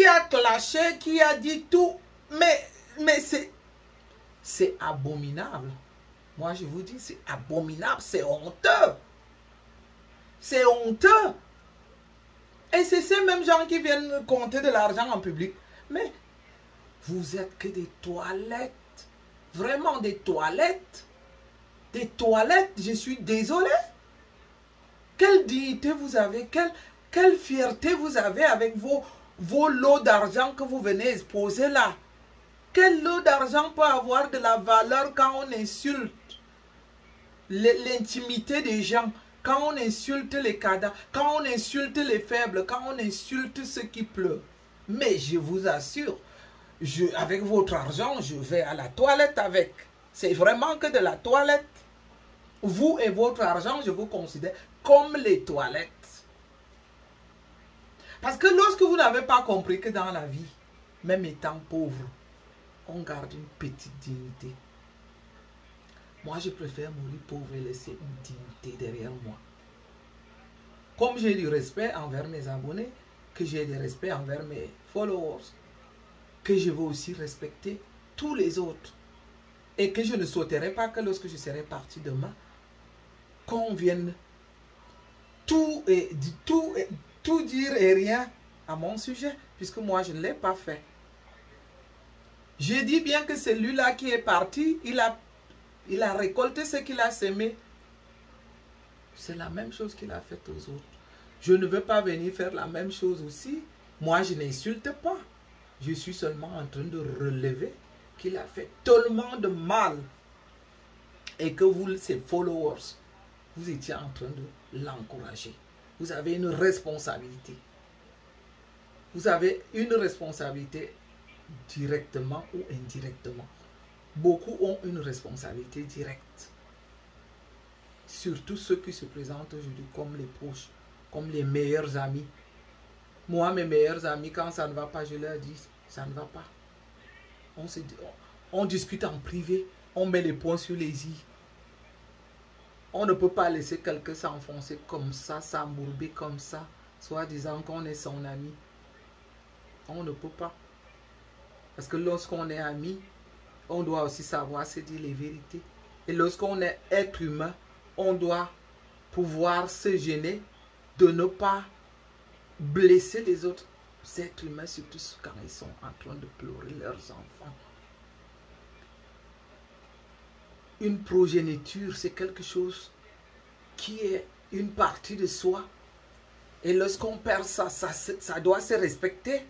a clashé, qui a dit tout. Mais c'est abominable. Moi, je vous dis, c'est abominable, c'est honteux. C'est honteux. Et c'est ces mêmes gens qui viennent compter de l'argent en public. Mais vous êtes que des toilettes. Vraiment des toilettes. Des toilettes, je suis désolé. Quelle dignité vous avez, quelle fierté vous avez avec vos lots d'argent que vous venez exposer là. Quel lot d'argent peut avoir de la valeur quand on insulte l'intimité des gens, quand on insulte les cadavres, quand on insulte les faibles, quand on insulte ceux qui pleurent. Mais je vous assure, avec votre argent, je vais à la toilette avec. C'est vraiment que de la toilette. Vous et votre argent, je vous considère comme les toilettes. Parce que lorsque vous n'avez pas compris que dans la vie, même étant pauvre, on garde une petite dignité. Moi, je préfère mourir pauvre et laisser une dignité derrière moi. Comme j'ai du respect envers mes abonnés, que j'ai du respect envers mes followers, que je veux aussi respecter tous les autres. Et que je ne souhaiterais pas que lorsque je serai parti demain, qu'on vienne tout dire et rien à mon sujet, puisque moi je ne l'ai pas fait. Je dis bien que celui-là qui est parti, il a récolté ce qu'il a semé. C'est la même chose qu'il a fait aux autres. Je ne veux pas venir faire la même chose aussi. Moi, je n'insulte pas. Je suis seulement en train de relever qu'il a fait tellement de mal. Et que vous, ses followers, vous étiez en train de l'encourager. Vous avez une responsabilité. Vous avez une responsabilité directement ou indirectement. Beaucoup ont une responsabilité directe. Surtout ceux qui se présentent aujourd'hui comme les proches, comme les meilleurs amis. Moi, mes meilleurs amis, quand ça ne va pas, je leur dis, ça ne va pas. On discute en privé, on met les points sur les i. On ne peut pas laisser quelqu'un s'enfoncer comme ça, s'embourber comme ça, soit disant qu'on est son ami. On ne peut pas. Parce que lorsqu'on est ami, on doit aussi savoir se dire les vérités. Et lorsqu'on est être humain, on doit pouvoir se gêner de ne pas blesser les autres êtres humains, surtout quand ils sont en train de pleurer leurs enfants. Une progéniture, c'est quelque chose qui est une partie de soi. Et lorsqu'on perd ça, ça doit se respecter.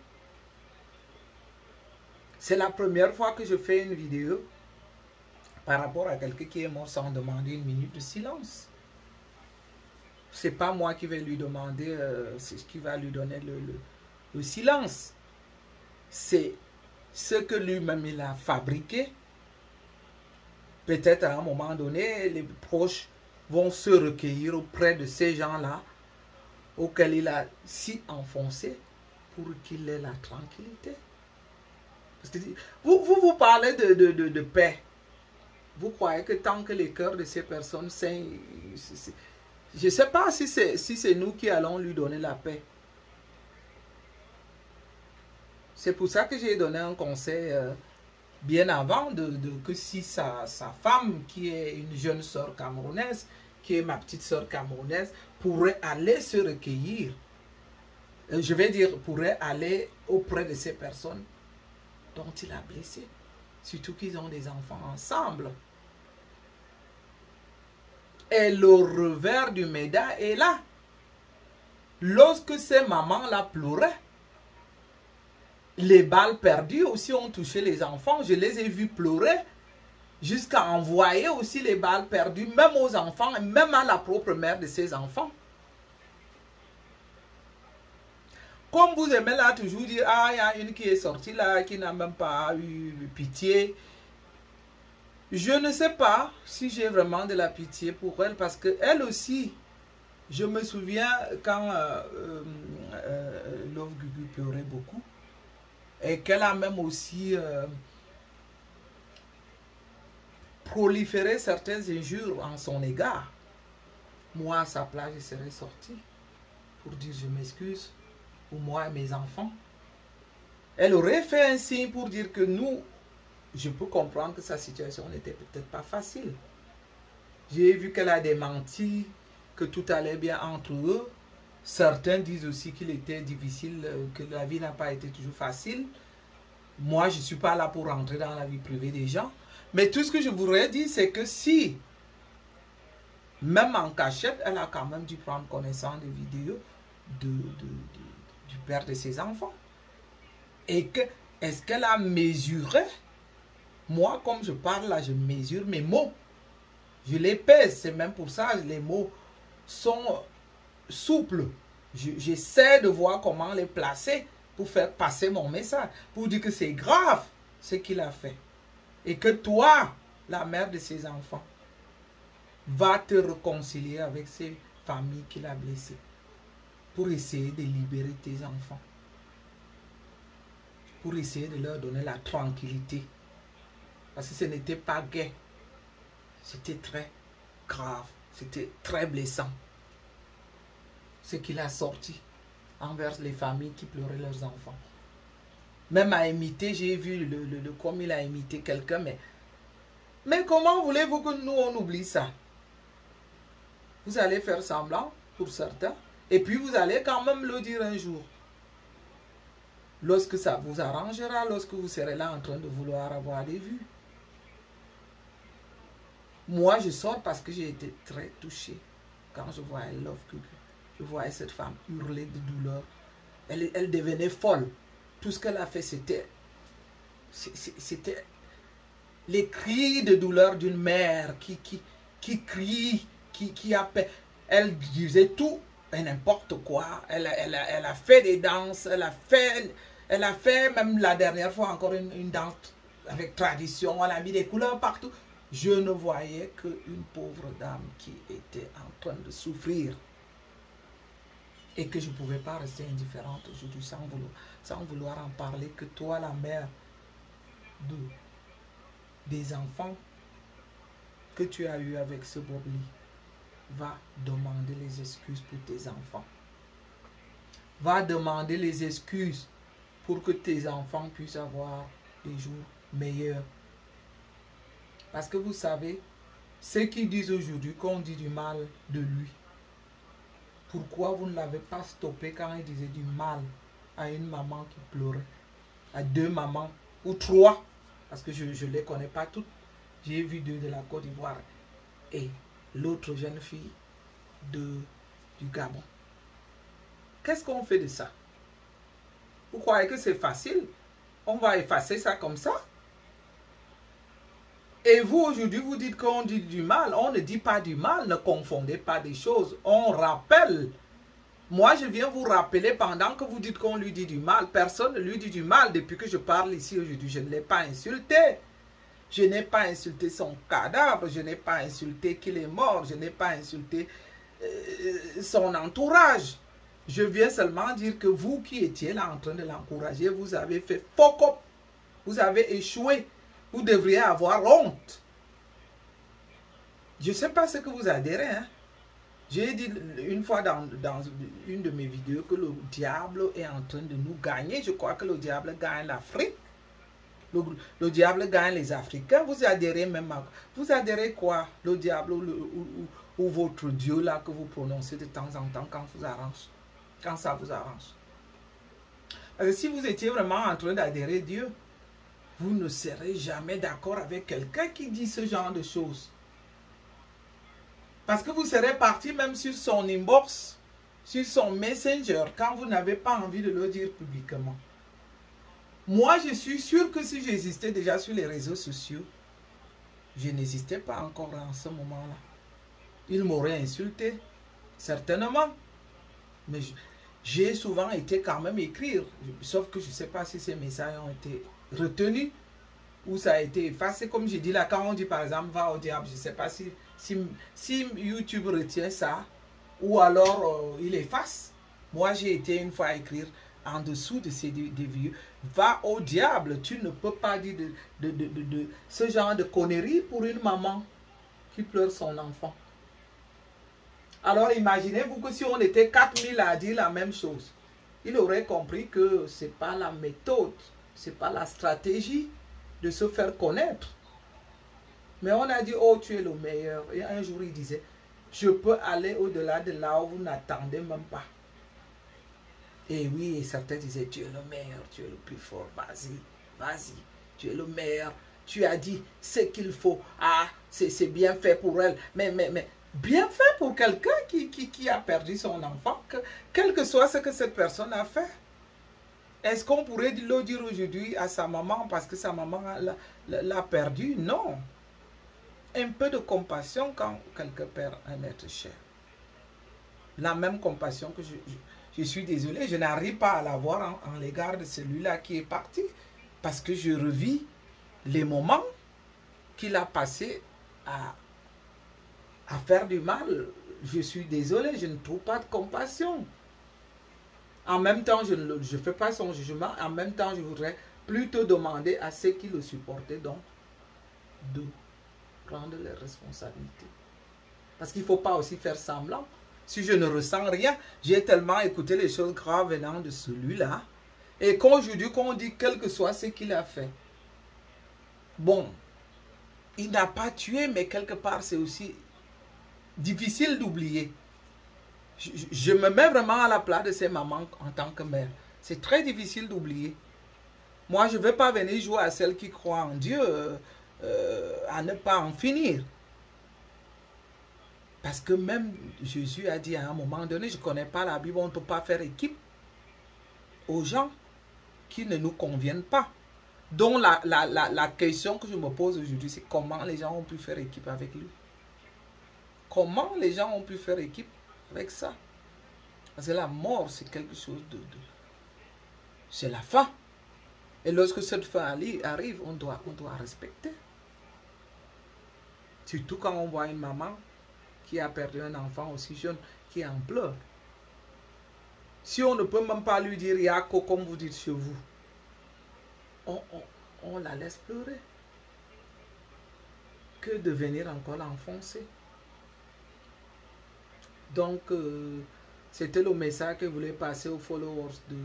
C'est la première fois que je fais une vidéo par rapport à quelqu'un qui est mort sans demander une minute de silence. C'est pas moi qui vais lui demander, c'est ce qui va lui donner le silence. C'est ce que lui-même il a fabriqué. Peut-être à un moment donné, les proches vont se recueillir auprès de ces gens-là auxquels il a si enfoncé pour qu'il ait la tranquillité. Parce que vous parlez de paix. Vous croyez que tant que les cœurs de ces personnes saignent, je ne sais pas si c'est nous qui allons lui donner la paix. C'est pour ça que j'ai donné un conseil bien avant que si sa femme, qui est une jeune sœur camerounaise, qui est ma petite sœur camerounaise, pourrait aller se recueillir, je vais dire, pourrait aller auprès de ces personnes dont il a blessé. Surtout qu'ils ont des enfants ensemble. Et le revers du médaille est là. Lorsque ces mamans-là pleuraient, les balles perdues aussi ont touché les enfants. Je les ai vus pleurer jusqu'à envoyer aussi les balles perdues, même aux enfants, même à la propre mère de ces enfants. Comme vous aimez là toujours dire, ah, il y a une qui est sortie là, qui n'a même pas eu pitié. Je ne sais pas si j'ai vraiment de la pitié pour elle, parce que elle aussi, je me souviens quand Love Gugu pleurait beaucoup, et qu'elle a même aussi proliféré certaines injures en son égard. Moi, à sa place, je serais sorti pour dire je m'excuse, pour moi et mes enfants. Elle aurait fait un signe pour dire que nous, je peux comprendre que sa situation n'était peut-être pas facile. J'ai vu qu'elle a démenti que tout allait bien entre eux. Certains disent aussi qu'il était difficile, que la vie n'a pas été toujours facile. Moi, je ne suis pas là pour rentrer dans la vie privée des gens. Mais tout ce que je voudrais dire, c'est que si, même en cachette, elle a quand même dû prendre connaissance des vidéos du père de ses enfants. Et que, est-ce qu'elle a mesuré? Moi, comme je parle là, je mesure mes mots. Je les pèse. C'est même pour ça que les mots sont souples. J'essaie de voir comment les placer pour faire passer mon message, pour dire que c'est grave ce qu'il a fait. Et que toi, la mère de ses enfants, va te réconcilier avec ces familles qu'il a blessées pour essayer de libérer tes enfants, pour essayer de leur donner la tranquillité. Parce que ce n'était pas gai, c'était très grave, c'était très blessant. Ce qu'il a sorti envers les familles qui pleuraient leurs enfants. Même à imiter, j'ai vu comme il a imité quelqu'un, mais comment voulez-vous que nous on oublie ça? Vous allez faire semblant pour certains, et puis vous allez quand même le dire un jour. Lorsque ça vous arrangera, lorsque vous serez là en train de vouloir avoir des vues. Moi, je sors parce que j'ai été très touché quand je voyais Love Kuku. Je voyais cette femme hurler de douleur. Elle devenait folle. Tout ce qu'elle a fait, c'était les cris de douleur d'une mère qui crie, qui appelle. Elle disait tout et n'importe quoi. Elle a fait des danses, elle a fait même la dernière fois encore une danse avec tradition. Elle a mis des couleurs partout. Je ne voyais qu'une pauvre dame qui était en train de souffrir. Et que je ne pouvais pas rester indifférente aujourd'hui sans vouloir en parler. Que toi, la mère des enfants que tu as eu avec ce Bobli, va demander les excuses pour tes enfants. Va demander les excuses pour que tes enfants puissent avoir des jours meilleurs. Parce que vous savez, ceux qui disent aujourd'hui qu'on dit du mal de lui, pourquoi vous ne l'avez pas stoppé quand il disait du mal à une maman qui pleurait, à deux mamans ou trois, parce que je ne les connais pas toutes. J'ai vu deux de la Côte d'Ivoire et l'autre jeune fille du Gabon. Qu'est-ce qu'on fait de ça? Vous croyez que c'est facile? On va effacer ça comme ça? Et vous, aujourd'hui, vous dites qu'on dit du mal. On ne dit pas du mal. Ne confondez pas des choses. On rappelle. Moi, je viens vous rappeler pendant que vous dites qu'on lui dit du mal. Personne ne lui dit du mal depuis que je parle ici aujourd'hui. Je ne l'ai pas insulté. Je n'ai pas insulté son cadavre. Je n'ai pas insulté qu'il est mort. Je n'ai pas insulté son entourage. Je viens seulement dire que vous qui étiez là en train de l'encourager, vous avez fait fuck up. Vous avez échoué. Vous devriez avoir honte. Je ne sais pas ce que vous adhérez. Hein? J'ai dit une fois dans une de mes vidéos que le diable est en train de nous gagner. Je crois que le diable gagne l'Afrique. Le diable gagne les Africains. Vous adhérez même à... Vous adhérez quoi? Le diable ou votre Dieu là que vous prononcez de temps en temps quand vous arrange. Quand ça vous arrange. Parce que si vous étiez vraiment en train d'adhérer Dieu, vous ne serez jamais d'accord avec quelqu'un qui dit ce genre de choses. Parce que vous serez parti même sur son inbox, sur son messenger, quand vous n'avez pas envie de le dire publiquement. Moi, je suis sûr que si j'existais déjà sur les réseaux sociaux, je n'existais pas encore en ce moment-là. Il m'aurait insulté, certainement. Mais j'ai souvent été quand même écrire, sauf que je ne sais pas si ces messages ont été retenu ou ça a été effacé. Comme je dis là, quand on dit par exemple va au diable, je ne sais pas si YouTube retient ça ou alors il efface. Moi j'ai été une fois écrire en dessous de ces vidéos, va au diable, tu ne peux pas dire de ce genre de conneries pour une maman qui pleure son enfant. Alors imaginez-vous que si on était 4000 à dire la même chose, il aurait compris que ce n'est pas la méthode, ce n'est pas la stratégie de se faire connaître. Mais on a dit, oh tu es le meilleur. Et un jour il disait, je peux aller au-delà de là où vous n'attendez même pas. Et oui, et certains disaient, tu es le meilleur, tu es le plus fort, vas-y, vas-y, tu es le meilleur. Tu as dit ce qu'il faut, ah, c'est bien fait pour elle, mais bien fait pour quelqu'un qui a perdu son enfant, quel que soit ce que cette personne a fait. Est-ce qu'on pourrait le dire aujourd'hui à sa maman parce que sa maman l'a perdu? Non. Un peu de compassion quand quelqu'un perd un être cher. La même compassion que je suis désolé, je n'arrive pas à l'avoir en l'égard de celui-là qui est parti. Parce que je revis les moments qu'il a passés à faire du mal. Je suis désolé, je ne trouve pas de compassion. En même temps, je ne fais pas son jugement. En même temps, je voudrais plutôt demander à ceux qui le supportaient donc de prendre les responsabilités. Parce qu'il ne faut pas aussi faire semblant. Si je ne ressens rien, j'ai tellement écouté les choses graves venant de celui-là. Et qu'aujourd'hui, qu'on dit quel que soit ce qu'il a fait. Bon, il n'a pas tué, mais quelque part, c'est aussi difficile d'oublier. Je me mets vraiment à la place de ces mamans en tant que mère. C'est très difficile d'oublier. Moi, je ne vais pas venir jouer à celle qui croit en Dieu, à ne pas en finir. Parce que même Jésus a dit à un moment donné, je ne connais pas la Bible, on ne peut pas faire équipe aux gens qui ne nous conviennent pas. Donc la question que je me pose aujourd'hui, c'est comment les gens ont pu faire équipe avec lui. Comment les gens ont pu faire équipe avec ça? Parce que la mort, c'est quelque chose c'est la fin. Et lorsque cette fin arrive, on doit respecter. Surtout quand on voit une maman qui a perdu un enfant aussi jeune, qui est en pleurs. Si on ne peut même pas lui dire Yako, comme vous dites chez vous, on la laisse pleurer. Que de venir encore l'enfoncer. Donc, c'était le message que je voulais passer aux followers de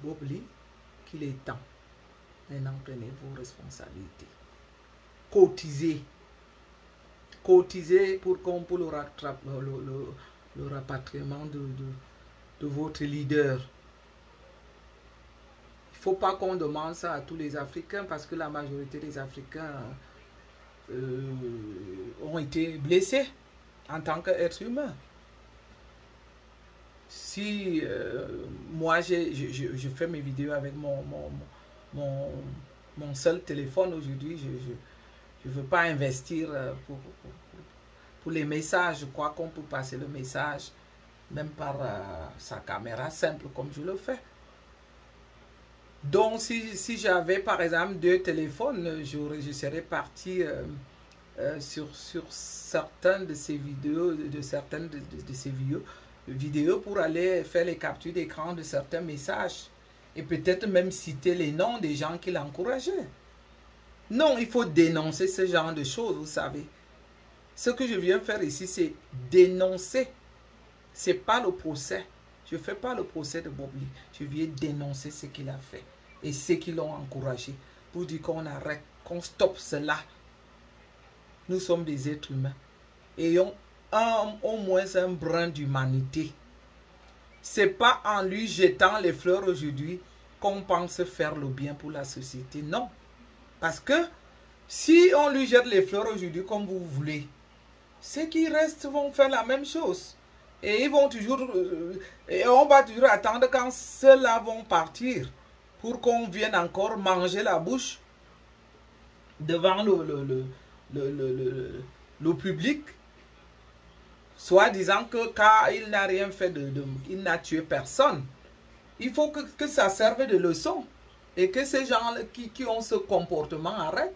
Bob Lee, qu'il est temps. Maintenant, prenez vos responsabilités. Cotisez. Cotisez pour le rapatriement de votre leader. Il ne faut pas qu'on demande ça à tous les Africains parce que la majorité des Africains ont été blessés en tant qu'être humain. Si moi je fais mes vidéos avec mon seul téléphone aujourd'hui, je ne veux pas investir pour les messages. Je crois qu'on peut passer le message même par sa caméra simple comme je le fais. Donc si j'avais par exemple 2 téléphones, je serais parti sur certaines de ces vidéos, de ces vidéos pour aller faire les captures d'écran de certains messages et peut-être même citer les noms des gens qui l'encourageaient. Non, il faut dénoncer ce genre de choses, vous savez. Ce que je viens faire ici, c'est dénoncer. Ce n'est pas le procès. Je ne fais pas le procès de Bob Lee. Je viens dénoncer ce qu'il a fait et ceux qui l'ont encouragé pour dire qu'on arrête, qu'on stoppe cela. Nous sommes des êtres humains. Ayons au moins un brin d'humanité. Ce n'est pas en lui jetant les fleurs aujourd'hui qu'on pense faire le bien pour la société. Non. Parce que si on lui jette les fleurs aujourd'hui comme vous voulez, ceux qui restent vont faire la même chose. Et ils vont toujours, et on va toujours attendre quand ceux-là vont partir pour qu'on vienne encore manger la bouche devant le public, soit disant que car il n'a rien fait, il n'a tué personne. Il faut que ça serve de leçon et que ces gens qui ont ce comportement arrêtent.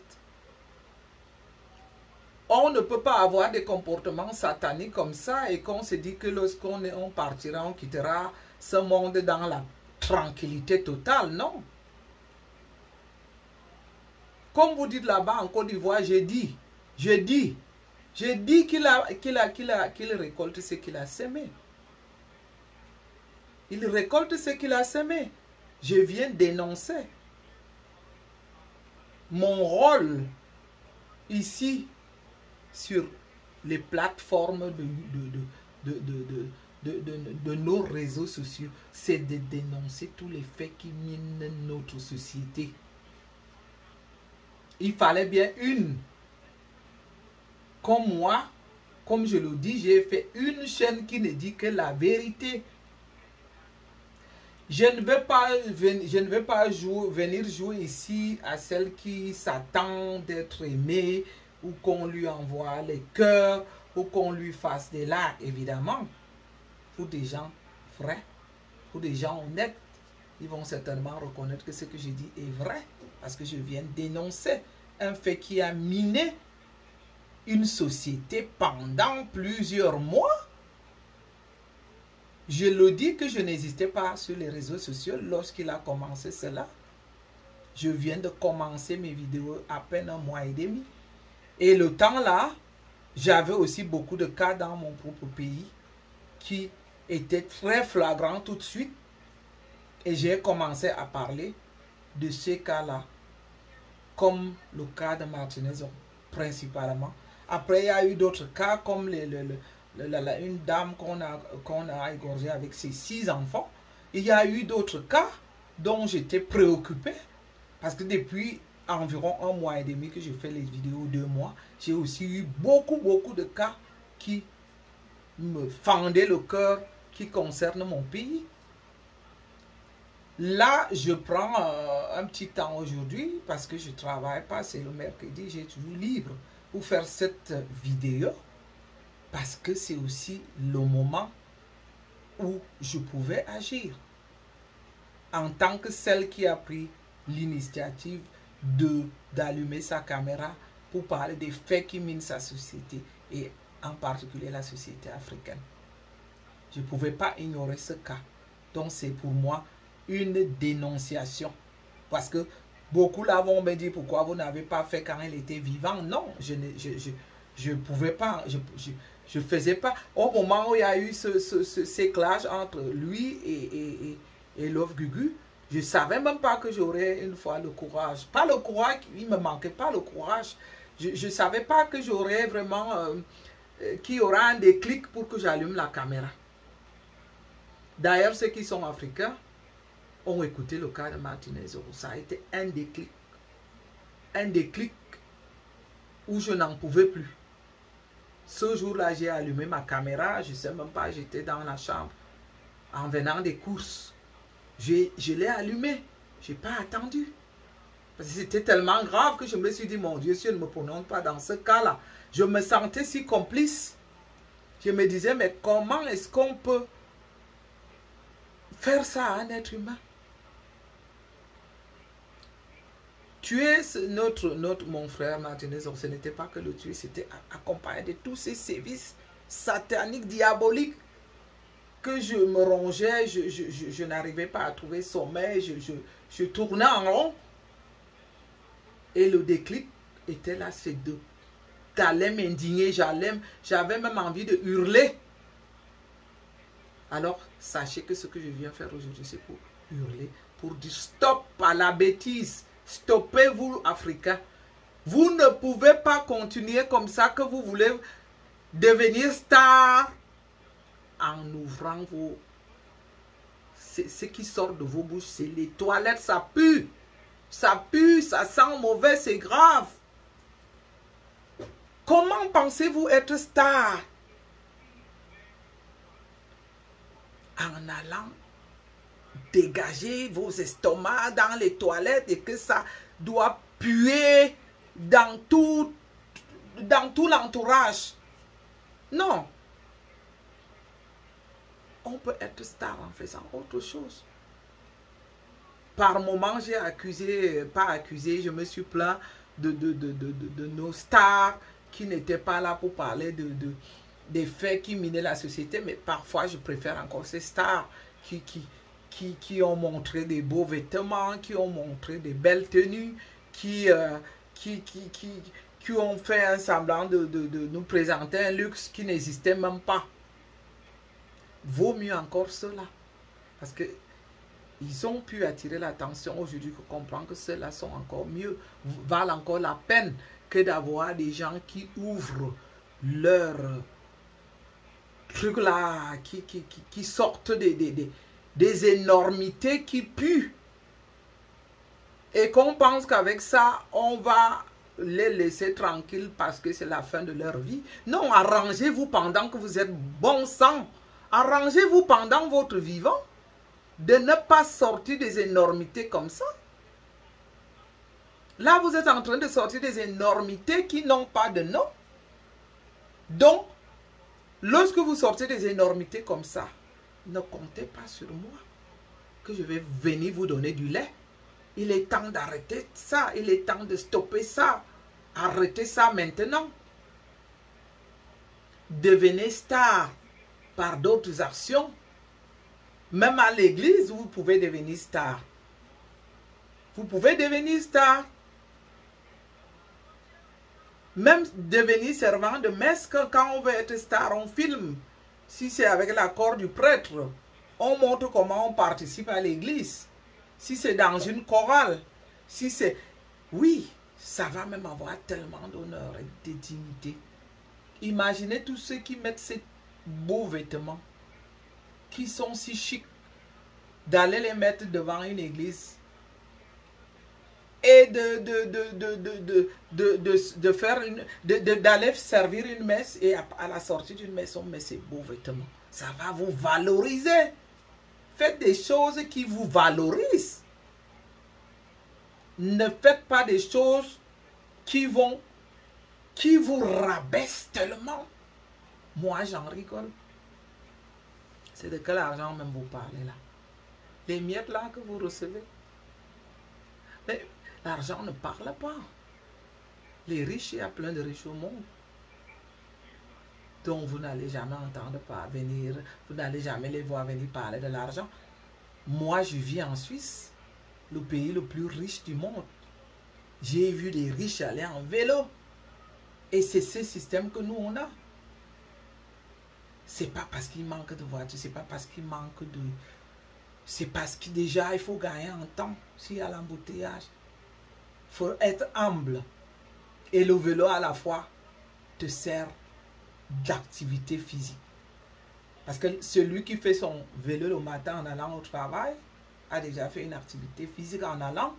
On ne peut pas avoir des comportements sataniques comme ça et qu'on se dit que lorsqu'on partira, on quittera ce monde dans la tranquillité totale. Non. Comme vous dites là-bas en Côte d'Ivoire, j'ai dit qu'il récolte ce qu'il a semé. Il récolte ce qu'il a semé. Je viens dénoncer. Mon rôle ici sur les plateformes de nos réseaux sociaux, c'est de dénoncer tous les faits qui minent notre société. Il fallait bien une. Comme moi, comme je le dis, j'ai fait une chaîne qui ne dit que la vérité. Je ne vais pas venir jouer ici à celle qui s'attend d'être aimée ou qu'on lui envoie les cœurs ou qu'on lui fasse des likes, évidemment. pour des gens vrais, pour des gens honnêtes, ils vont certainement reconnaître que ce que je dis est vrai, parce que je viens dénoncer un fait qui a miné une société pendant plusieurs mois. Je le dis que je n'existais pas sur les réseaux sociaux lorsqu'il a commencé cela. Je viens de commencer mes vidéos à peine un mois et demi. Et le temps là, j'avais aussi beaucoup de cas dans mon propre pays qui étaient très flagrants tout de suite. Et j'ai commencé à parler de ces cas-là, comme le cas de Martinez principalement. Après, il y a eu d'autres cas comme une dame qu'on a égorgée avec ses 6 enfants. Il y a eu d'autres cas dont j'étais préoccupé. Parce que depuis environ un mois et demi que je fais les vidéos, 2 mois, j'ai aussi eu beaucoup de cas qui me fendaient le cœur, qui concernent mon pays. Là, je prends un petit temps aujourd'hui parce que je ne travaille pas, c'est le mercredi, j'ai toujours libre pour faire cette vidéo parce que c'est aussi le moment où je pouvais agir en tant que celle qui a pris l'initiative d'allumer sa caméra pour parler des faits qui minent sa société et en particulier la société africaine. Je ne pouvais pas ignorer ce cas. Donc c'est pour moi une dénonciation. Parce que beaucoup là vont me dire pourquoi vous n'avez pas fait quand il était vivant. Non, je ne pouvais pas, je faisais pas. Au moment où il y a eu ces clashs entre lui et Love Gugu, je ne savais même pas que j'aurais une fois le courage. Pas le courage, il me manquait pas le courage. Je ne savais pas que j'aurais vraiment, qu'il y aura un déclic pour que j'allume la caméra. D'ailleurs, ceux qui sont africains ont écouté le cas de Martinez. Ça a été un déclic. Un déclic où je n'en pouvais plus. Ce jour-là, j'ai allumé ma caméra. Je ne sais même pas, j'étais dans la chambre en venant des courses. Je l'ai allumé. Je n'ai pas attendu. Parce que c'était tellement grave que je me suis dit, mon Dieu, si je ne me prononce pas dans ce cas-là, je me sentais si complice. Je me disais, mais comment est-ce qu'on peut faire ça à un être humain? Tuer mon frère Martinez, ce n'était pas que le tuer, c'était accompagné de tous ces sévices sataniques, diaboliques, que je me rongeais, je n'arrivais pas à trouver sommeil, je tournais en rond. Et le déclic était là, c'est d'aller m'indigner, j'avais même envie de hurler. Alors, sachez que ce que je viens faire aujourd'hui, c'est pour hurler, pour dire stop à la bêtise. Stoppez-vous, Africains. Vous ne pouvez pas continuer comme ça, que vous voulez devenir star en ouvrant vos... Ce qui sort de vos bouches, c'est les toilettes, ça pue. Ça pue, ça sent mauvais, c'est grave. Comment pensez-vous être star? En allant dégager vos estomacs dans les toilettes et que ça doit puer dans tout l'entourage. Non. On peut être star en faisant autre chose. Par moments, j'ai accusé, pas accusé, je me suis plaint de nos stars qui n'étaient pas là pour parler des faits qui minaient la société, mais parfois je préfère encore ces stars qui ont montré des beaux vêtements, qui ont montré des belles tenues, qui ont fait un semblant de nous présenter un luxe qui n'existait même pas. Vaut mieux encore cela. Parce que ils ont pu attirer l'attention aujourd'hui, que comprendre que ceux-là sont encore mieux, valent encore la peine que d'avoir des gens qui ouvrent leur truc là, qui sortent des énormités qui puent. Et qu'on pense qu'avec ça, on va les laisser tranquilles parce que c'est la fin de leur vie. Non, arrangez-vous pendant que vous êtes bon sang. Arrangez-vous pendant votre vivant de ne pas sortir des énormités comme ça. Là, vous êtes en train de sortir des énormités qui n'ont pas de nom. Donc, lorsque vous sortez des énormités comme ça, ne comptez pas sur moi, que je vais venir vous donner du lait. Il est temps d'arrêter ça, il est temps de stopper ça. Arrêtez ça maintenant. Devenez star par d'autres actions. Même à l'église, vous pouvez devenir star. Vous pouvez devenir star. Même devenir servant de messe, quand on veut être star, on filme. Si c'est avec l'accord du prêtre, on montre comment on participe à l'église. Si c'est dans une chorale, si c'est... Oui, ça va même avoir tellement d'honneur et de dignité. Imaginez tous ceux qui mettent ces beaux vêtements, qui sont si chics, d'aller les mettre devant une église et d'aller servir une messe, et à la sortie d'une messe, on met ces beaux vêtements. Ça va vous valoriser. Faites des choses qui vous valorisent. Ne faites pas des choses qui vous rabaissent tellement. Moi, j'en rigole. C'est de quel argent même vous parlez là? Les miettes là que vous recevez. Mais l'argent ne parle pas. Les riches, il y a plein de riches au monde. Donc vous n'allez jamais entendre venir, vous n'allez jamais les voir venir parler de l'argent. Moi, je vis en Suisse, le pays le plus riche du monde. J'ai vu des riches aller en vélo. Et c'est ce système que nous, on a. C'est pas parce qu'il manque de voitures, c'est pas parce qu'il manque de... C'est parce que déjà, il faut gagner en temps s'il y a l'embouteillage. Il faut être humble. Et le vélo, à la fois, te sert d'activité physique. Parce que celui qui fait son vélo le matin en allant au travail a déjà fait une activité physique en allant,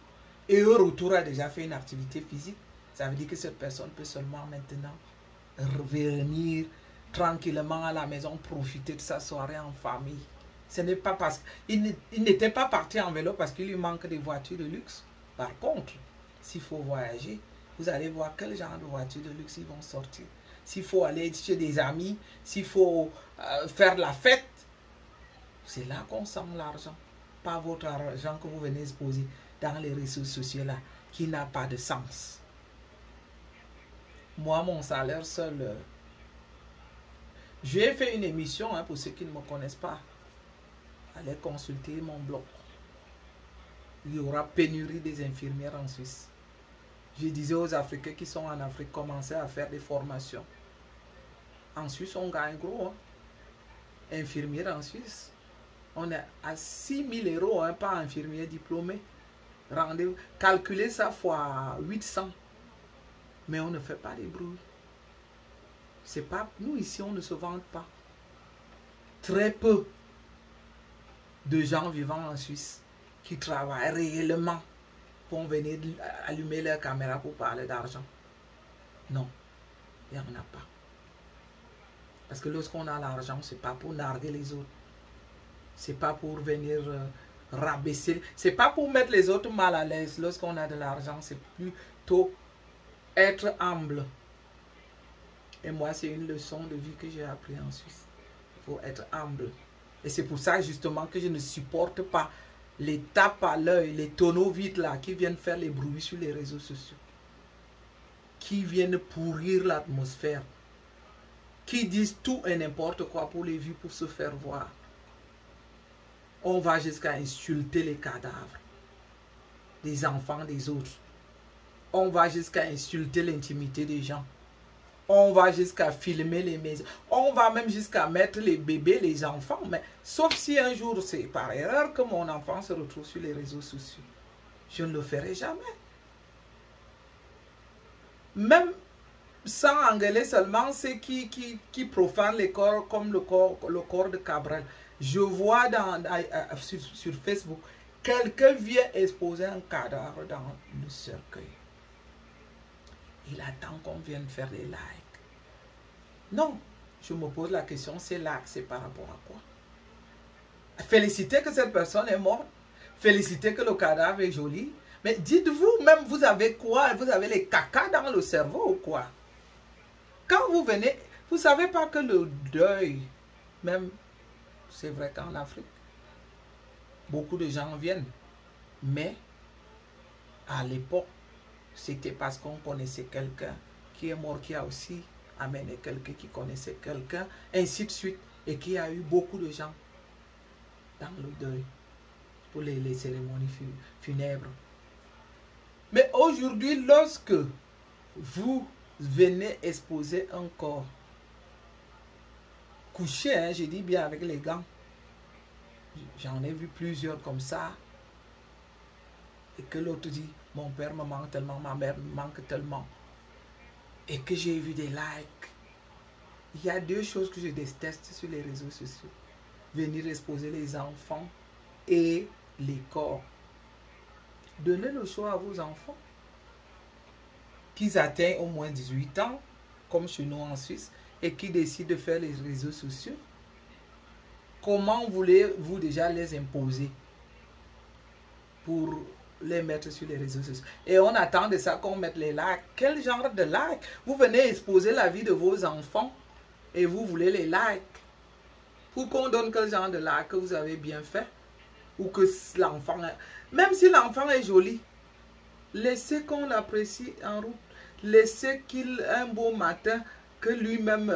et au retour a déjà fait une activité physique. Ça veut dire que cette personne peut seulement maintenant revenir tranquillement à la maison, profiter de sa soirée en famille. Ce n'est pas parce qu'il n'était pas parti en vélo parce qu'il lui manque des voitures de luxe. Par contre, s'il faut voyager, vous allez voir quel genre de voitures de luxe ils vont sortir. S'il faut aller chez des amis, s'il faut faire la fête, c'est là qu'on sent l'argent. Pas votre argent que vous venez se poser dans les réseaux sociaux là, qui n'a pas de sens. Moi, mon salaire seul... J'ai fait une émission, hein, pour ceux qui ne me connaissent pas. Allez consulter mon blog. Il y aura pénurie des infirmières en Suisse. Je disais aux Africains qui sont en Afrique, commencez à faire des formations. En Suisse, on gagne gros. Hein. Infirmière en Suisse, on est à 6 000 € hein, par infirmier diplômé. Rendez-vous, calculez ça fois 800. Mais on ne fait pas des bruits. C'est pas, nous ici, on ne se vante pas. Très peu de gens vivant en Suisse qui travaillent réellement pour venir allumer leur caméra pour parler d'argent. Non, il n'y en a pas. Parce que lorsqu'on a l'argent, c'est pas pour narguer les autres. C'est pas pour venir rabaisser. C'est pas pour mettre les autres mal à l'aise. Lorsqu'on a de l'argent, c'est plutôt être humble. Et moi, c'est une leçon de vie que j'ai appris en Suisse. Il faut être humble. Et c'est pour ça justement que je ne supporte pas les tapes à l'œil, les tonneaux vides là, qui viennent faire les bruits sur les réseaux sociaux. Qui viennent pourrir l'atmosphère. Qui disent tout et n'importe quoi pour les vues, pour se faire voir. On va jusqu'à insulter les cadavres des enfants des autres. On va jusqu'à insulter l'intimité des gens. On va jusqu'à filmer les maisons. On va même jusqu'à mettre les bébés, les enfants. Mais sauf si un jour, c'est par erreur que mon enfant se retrouve sur les réseaux sociaux. Je ne le ferai jamais. Même sans engueuler seulement ceux qui profanent les corps comme le corps de Cabral. Je vois sur Facebook, quelqu'un vient exposer un cadavre dans le cercueil. Il attend qu'on vienne faire des likes. Non, je me pose la question, c'est là, c'est par rapport à quoi? Félicitez que cette personne est morte. Félicitez que le cadavre est joli. Mais dites-vous, même vous avez quoi? Vous avez les caca dans le cerveau ou quoi? Quand vous venez, vous ne savez pas que le deuil, même C'est vrai qu'en Afrique, beaucoup de gens viennent. Mais à l'époque, c'était parce qu'on connaissait quelqu'un qui est mort, qui a aussi amené quelqu'un qui connaissait quelqu'un, ainsi de suite. Et qui a eu beaucoup de gens dans le deuil pour les cérémonies funèbres. Mais aujourd'hui, lorsque vous venez exposer un corps couché, hein, je dis bien avec les gants, j'en ai vu plusieurs comme ça, et que l'autre dit, mon père me manque tellement, ma mère me manque tellement, et que j'ai vu des likes. Il y a deux choses que je déteste sur les réseaux sociaux. Venir exposer les enfants et les corps. Donnez le choix à vos enfants, qu'ils atteignent au moins 18 ans, comme chez nous en Suisse, et qui décident de faire les réseaux sociaux. Comment voulez-vous déjà les imposer pour les mettre sur les réseaux sociaux? Et on attend de ça qu'on mette les likes. Quel genre de likes? Vous venez exposer la vie de vos enfants et vous voulez les likes. Pour qu'on donne quel genre de likes que vous avez bien fait? Ou que l'enfant... Même si l'enfant est joli, laissez qu'on l'apprécie en route. Laissez qu'il, un beau matin, que lui-même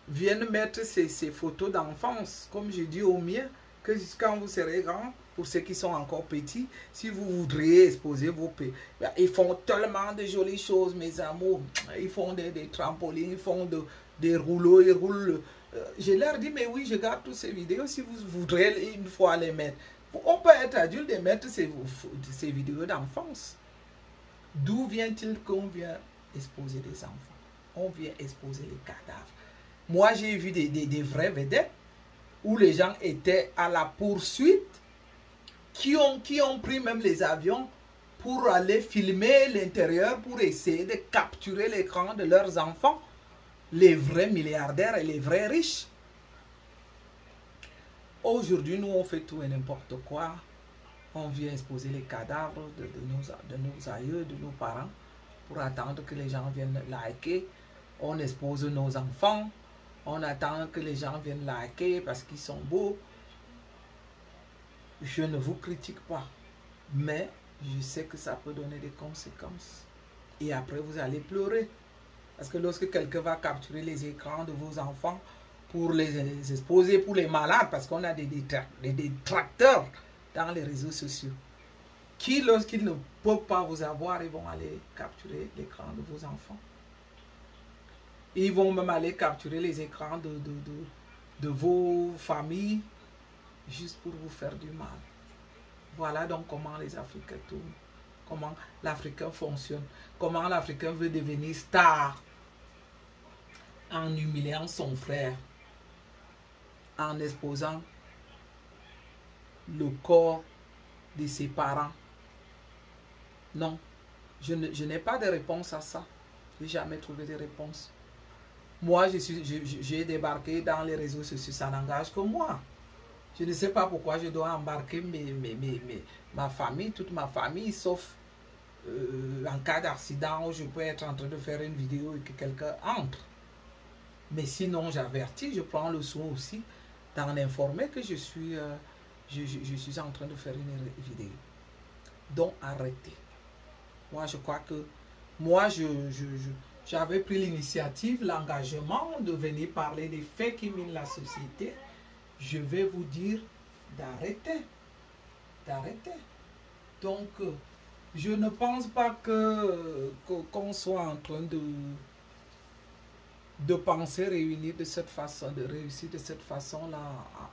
vienne mettre ses photos d'enfance. Comme je dis au mien, que quand vous serez grand, pour ceux qui sont encore petits, si vous voudriez exposer vos pays, ils font tellement de jolies choses, mes amours. Ils font des trampolines, ils font des rouleaux, ils roulent. Je leur dis, mais oui, je garde toutes ces vidéos si vous voudrez une fois les mettre. On peut être adulte et mettre ces vidéos d'enfance. D'où vient-il qu'on vient exposer des enfants? On vient exposer les cadavres. Moi, j'ai vu des vraies vedettes où les gens étaient à la poursuite, qui ont pris même les avions pour aller filmer l'intérieur, pour essayer de capturer l'écran de leurs enfants, les vrais milliardaires et les vrais riches. Aujourd'hui, nous, on fait tout et n'importe quoi. On vient exposer les cadavres de nos aïeux, de nos parents, pour attendre que les gens viennent liker. On expose nos enfants. On attend que les gens viennent liker parce qu'ils sont beaux. Je ne vous critique pas, mais je sais que ça peut donner des conséquences. Et après, vous allez pleurer. Parce que lorsque quelqu'un va capturer les écrans de vos enfants pour les exposer pour les malades, parce qu'on a des détracteurs dans les réseaux sociaux, qui, lorsqu'ils ne peuvent pas vous avoir, ils vont aller capturer l'écran de vos enfants. Ils vont même aller capturer les écrans de vos familles, juste pour vous faire du mal. Voilà donc comment les Africains tournent, comment l'Africain fonctionne, comment l'Africain veut devenir star en humiliant son frère, en exposant le corps de ses parents. Non, je n'ai pas de réponse à ça. Je n'ai jamais trouvé de réponse. Moi, j'ai débarqué dans les réseaux sociaux, ça n'engage que moi. Je ne sais pas pourquoi je dois embarquer ma famille, toute ma famille, sauf en cas d'accident où je peux être en train de faire une vidéo et que quelqu'un entre. Mais sinon, j'avertis, je prends le soin aussi d'en informer que je suis en train de faire une vidéo. Donc, arrêtez. Moi, je crois que moi, j'avais pris l'initiative, l'engagement de venir parler des faits qui minent la société. Je vais vous dire d'arrêter. D'arrêter. Donc, je ne pense pas qu'on soit en train de penser réunir de cette façon, de réussir de cette façon-là,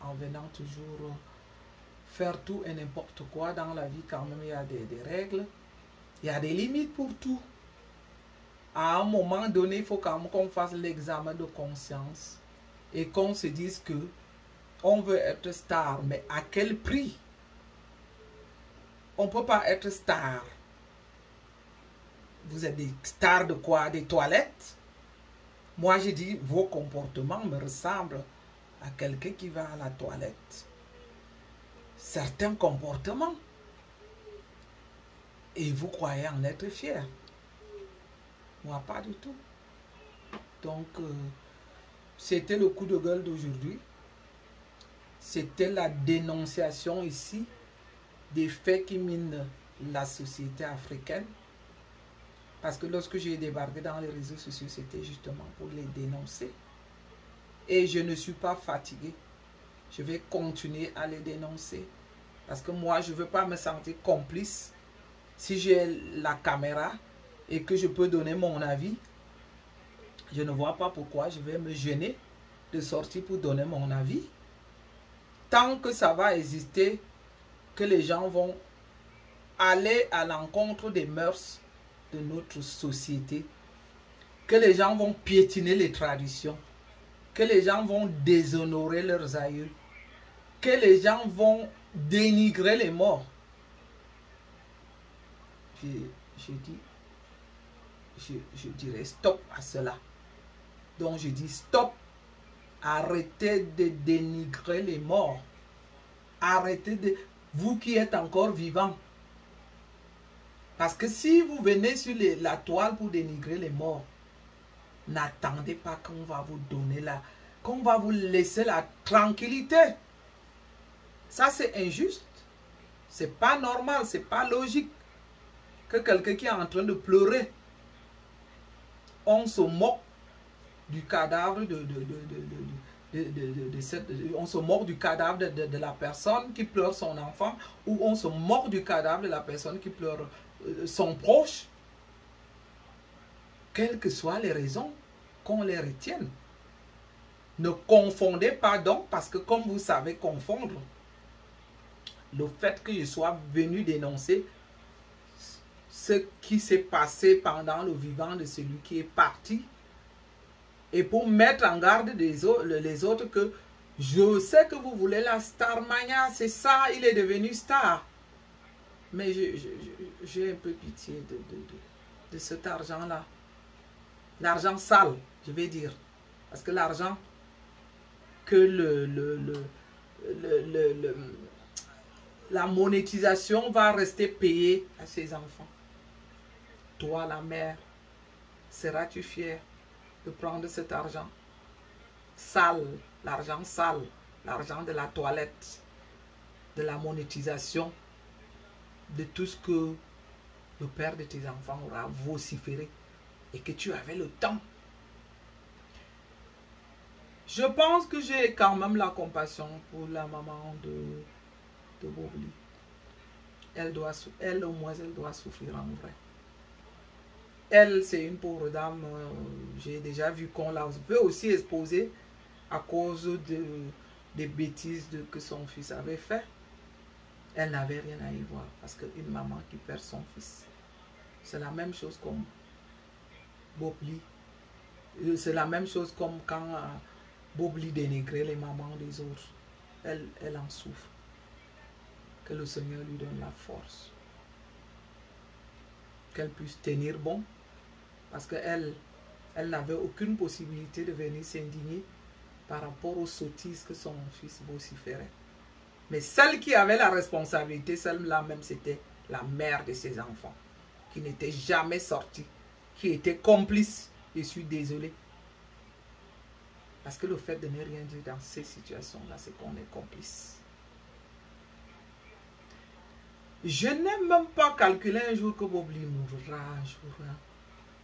en venant toujours faire tout et n'importe quoi. Dans la vie, quand même, il y a des règles. Il y a des limites pour tout. À un moment donné, il faut quand même qu'on fasse l'examen de conscience et qu'on se dise que on veut être star, mais à quel prix? On ne peut pas être star. Vous êtes des stars de quoi? Des toilettes? Moi, j'ai dit, vos comportements me ressemblent à quelqu'un qui va à la toilette. Certains comportements. Et vous croyez en être fier. Moi, pas du tout. Donc, c'était le coup de gueule d'aujourd'hui. c'était la dénonciation ici des faits qui minent la société africaine. Parce que lorsque j'ai débarqué dans les réseaux sociaux, c'était justement pour les dénoncer. Et je ne suis pas fatigué. Je vais continuer à les dénoncer. Parce que moi, je ne veux pas me sentir complice. Si j'ai la caméra et que je peux donner mon avis, je ne vois pas pourquoi je vais me gêner de sortir pour donner mon avis. Tant que ça va exister, que les gens vont aller à l'encontre des mœurs de notre société, que les gens vont piétiner les traditions, que les gens vont déshonorer leurs aïeux, que les gens vont dénigrer les morts. Je dirais stop à cela. Donc je dis stop. Arrêtez de dénigrer les morts. Arrêtez de... Vous qui êtes encore vivants. Parce que si vous venez sur la toile pour dénigrer les morts, n'attendez pas qu'on va vous donner qu'on va vous laisser la tranquillité. Ça c'est injuste. C'est pas normal, c'est pas logique que quelqu'un qui est en train de pleurer, on se moque du cadavre on se moque du cadavre de la personne qui pleure son enfant, ou on se moque du cadavre de la personne qui pleure son proche. Quelles que soient les raisons, qu'on les retienne. Ne confondez pas donc, parce que comme vous savez confondre, le fait que je sois venu dénoncer ce qui s'est passé pendant le vivant de celui qui est parti, et pour mettre en garde les autres que je sais que vous voulez la Starmania, c'est ça, il est devenu star. Mais j'ai un peu pitié de cet argent-là. L'argent sale, je vais dire. Parce que l'argent que la monétisation va rester payée à ses enfants. Toi, la mère, seras-tu fière de prendre cet argent sale, l'argent de la toilette, de la monétisation, de tout ce que le père de tes enfants aura vociféré et que tu avais le temps. Je pense que j'ai quand même la compassion pour la maman de Bobli. Elle au moins, elle doit souffrir en vrai. Elle, c'est une pauvre dame, j'ai déjà vu qu'on la veut aussi exposer à cause des bêtises que son fils avait fait. Elle n'avait rien à y voir parce qu'une maman qui perd son fils, c'est la même chose comme Bobli. C'est la même chose comme quand Bobli dénigrait les mamans des autres. Elle en souffre. Que le Seigneur lui donne la force. Qu'elle puisse tenir bon. Parce qu'elle n'avait aucune possibilité de venir s'indigner par rapport aux sottises que son fils vociférait. Mais celle qui avait la responsabilité, celle-là même, c'était la mère de ses enfants, qui n'était jamais sortie, qui était complice. Je suis désolé. Parce que le fait de ne rien dire dans ces situations-là, c'est qu'on est complice. Je n'ai même pas calculé un jour que Bobli mourra un jour.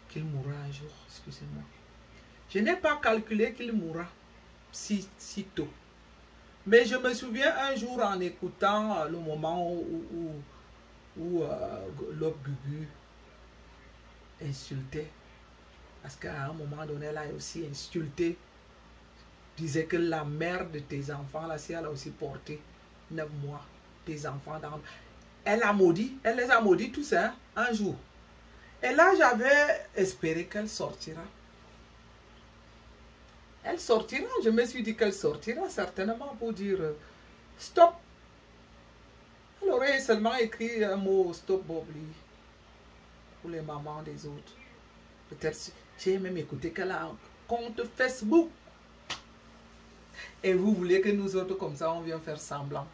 Qu'il mourra un jour, excusez-moi. Je n'ai pas calculé qu'il mourra si tôt. Mais je me souviens un jour en écoutant le moment où Lob Gugu insultait. Parce qu'à un moment donné, elle a aussi insulté. Disait que la mère de tes enfants, là, si elle a aussi porté 9 mois, tes enfants dans... Elle a maudit, elle les a maudits tous hein, un jour. Et là, j'avais espéré qu'elle sortira. Elle sortira, je me suis dit qu'elle sortira certainement pour dire stop. Elle aurait seulement écrit un mot stop Bobli pour les mamans des autres. Peut-être, j'ai même écouté qu'elle a un compte Facebook. Et vous voulez que nous autres comme ça, on vient faire semblant.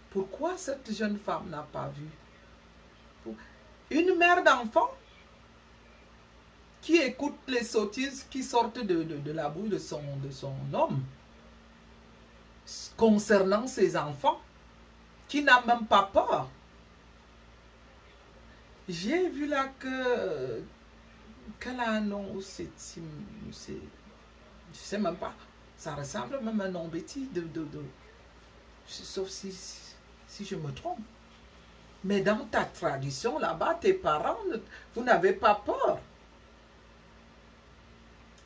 Pourquoi cette jeune femme n'a pas vu? Une mère d'enfant qui écoute les sottises qui sortent de la bouche de son homme. concernant ses enfants, qui n'a même pas peur. J'ai vu là qu'elle a un nom, je sais même pas, ça ressemble même à un nom bêtise, sauf si je me trompe. Mais dans ta tradition, là-bas, tes parents, vous n'avez pas peur.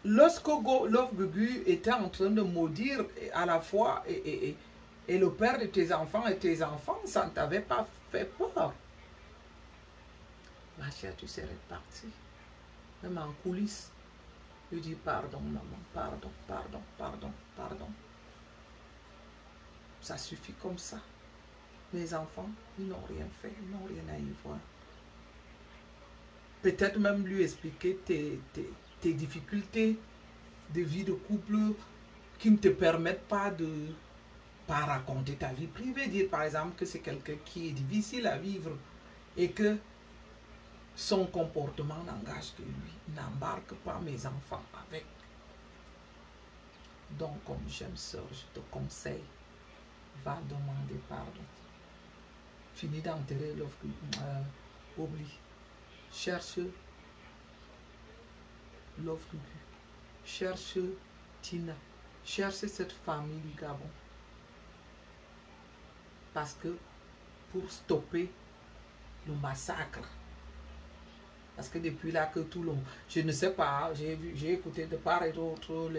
Lorsque Love Gugu était en train de maudire à la fois et le père de tes enfants et tes enfants, ça ne t'avait pas fait peur. Ma chère, tu serais partie. Même en coulisses. Je dis pardon, maman, pardon, pardon, pardon, pardon. Ça suffit comme ça. Mes enfants, ils n'ont rien fait, ils n'ont rien à y voir. Peut-être même lui expliquer tes difficultés de vie de couple qui ne te permettent pas de raconter ta vie privée. Dire par exemple que c'est quelqu'un qui est difficile à vivre et que son comportement n'engage que lui. N'embarque pas mes enfants avec. Donc, comme jeune soeur, je te conseille, va demander pardon. Fini d'enterrer l'offre. Oublie. Cherche l'offre. Cherche Tina. Cherche cette famille du Gabon. Parce que pour stopper le massacre, parce que depuis là que tout le monde, je ne sais pas, j'ai écouté de part et d'autre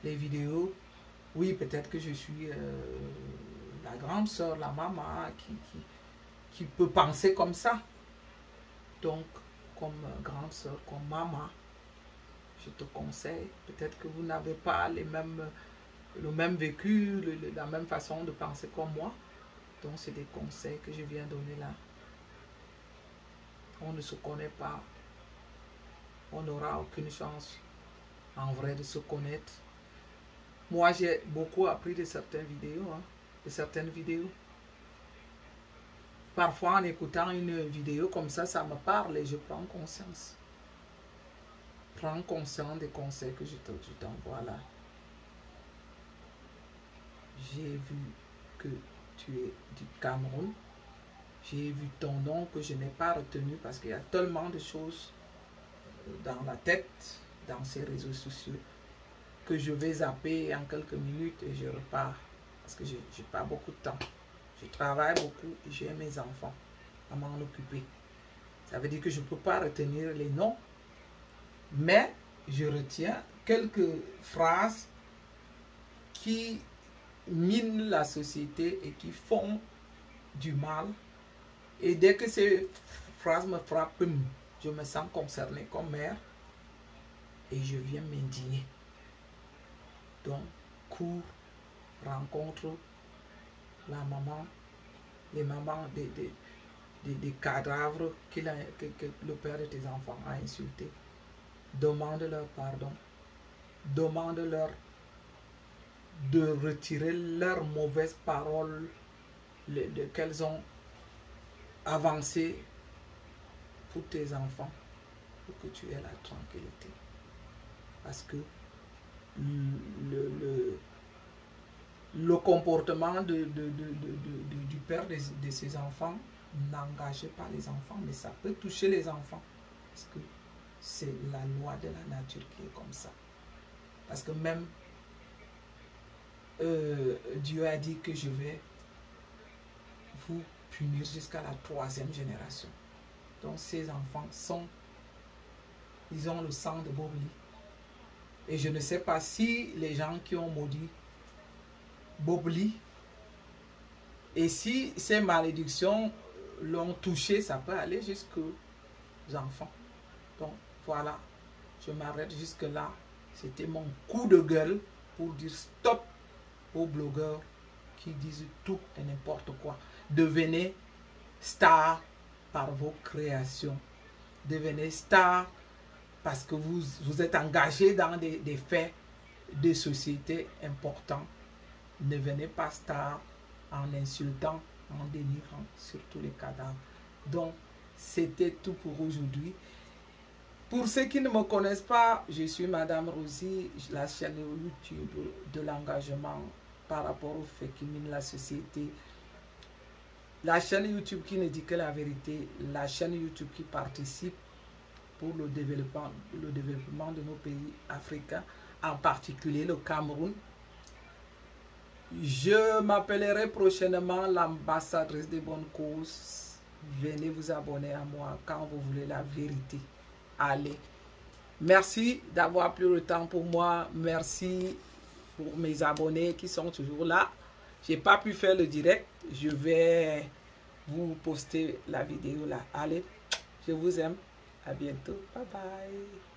les vidéos. Oui, peut-être que je suis la grande soeur, la maman qui peut penser comme ça. Donc, comme grande soeur, comme maman, je te conseille, peut-être que vous n'avez pas le même vécu, la même façon de penser comme moi. Donc, c'est des conseils que je viens donner là. On ne se connaît pas. On n'aura aucune chance en vrai de se connaître. Moi, j'ai beaucoup appris de certaines vidéos. Parfois, en écoutant une vidéo comme ça me parle et je prends conscience. Prends conscience des conseils que je t'envoie là. J'ai vu que tu es du Cameroun. J'ai vu ton nom que je n'ai pas retenu parce qu'il y a tellement de choses dans la tête, dans ces réseaux sociaux, que je vais zapper en quelques minutes et je repars. Parce que je n'ai pas beaucoup de temps. Je travaille beaucoup et j'ai mes enfants à m'en occuper. Ça veut dire que je ne peux pas retenir les noms, mais je retiens quelques phrases qui minent la société et qui font du mal. Et dès que ces phrases me frappent, je me sens concernée comme mère et je viens m'indigner. Donc, cours, rencontre la maman, les mamans des cadavres que le père de tes enfants a insultés. Demande-leur pardon. Demande-leur de retirer leurs mauvaises paroles qu'elles ont avancées pour tes enfants, pour que tu aies la tranquillité. Parce que le comportement du père de ses enfants n'engage pas les enfants, mais ça peut toucher les enfants. Parce que c'est la loi de la nature qui est comme ça. Parce que même Dieu a dit que je vais vous punir jusqu'à la 3e génération. Donc ces enfants ils ont le sang de Bobli. Et je ne sais pas si les gens qui ont maudit Bobli, et si ces malédictions l'ont touché, ça peut aller jusqu'aux enfants. Donc voilà, je m'arrête jusque là. C'était mon coup de gueule pour dire stop aux blogueurs qui disent tout et n'importe quoi. Devenez star par vos créations. Devenez star parce que vous êtes engagé dans des faits de société importants. Ne venez pas star en insultant, en dénigrant sur tous les cadavres. Donc, c'était tout pour aujourd'hui. Pour ceux qui ne me connaissent pas, je suis Madame Rosie, la chaîne YouTube de l'engagement par rapport au fait qui mine la société. La chaîne YouTube qui ne dit que la vérité, la chaîne YouTube qui participe pour le développement de nos pays africains, en particulier le Cameroun. Je m'appellerai prochainement l'ambassadrice des bonnes causes. Venez vous abonner à moi quand vous voulez la vérité. Allez. Merci d'avoir pris le temps pour moi. Merci pour mes abonnés qui sont toujours là. Je n'ai pas pu faire le direct. Je vais vous poster la vidéo là. Allez, je vous aime. À bientôt. Bye bye.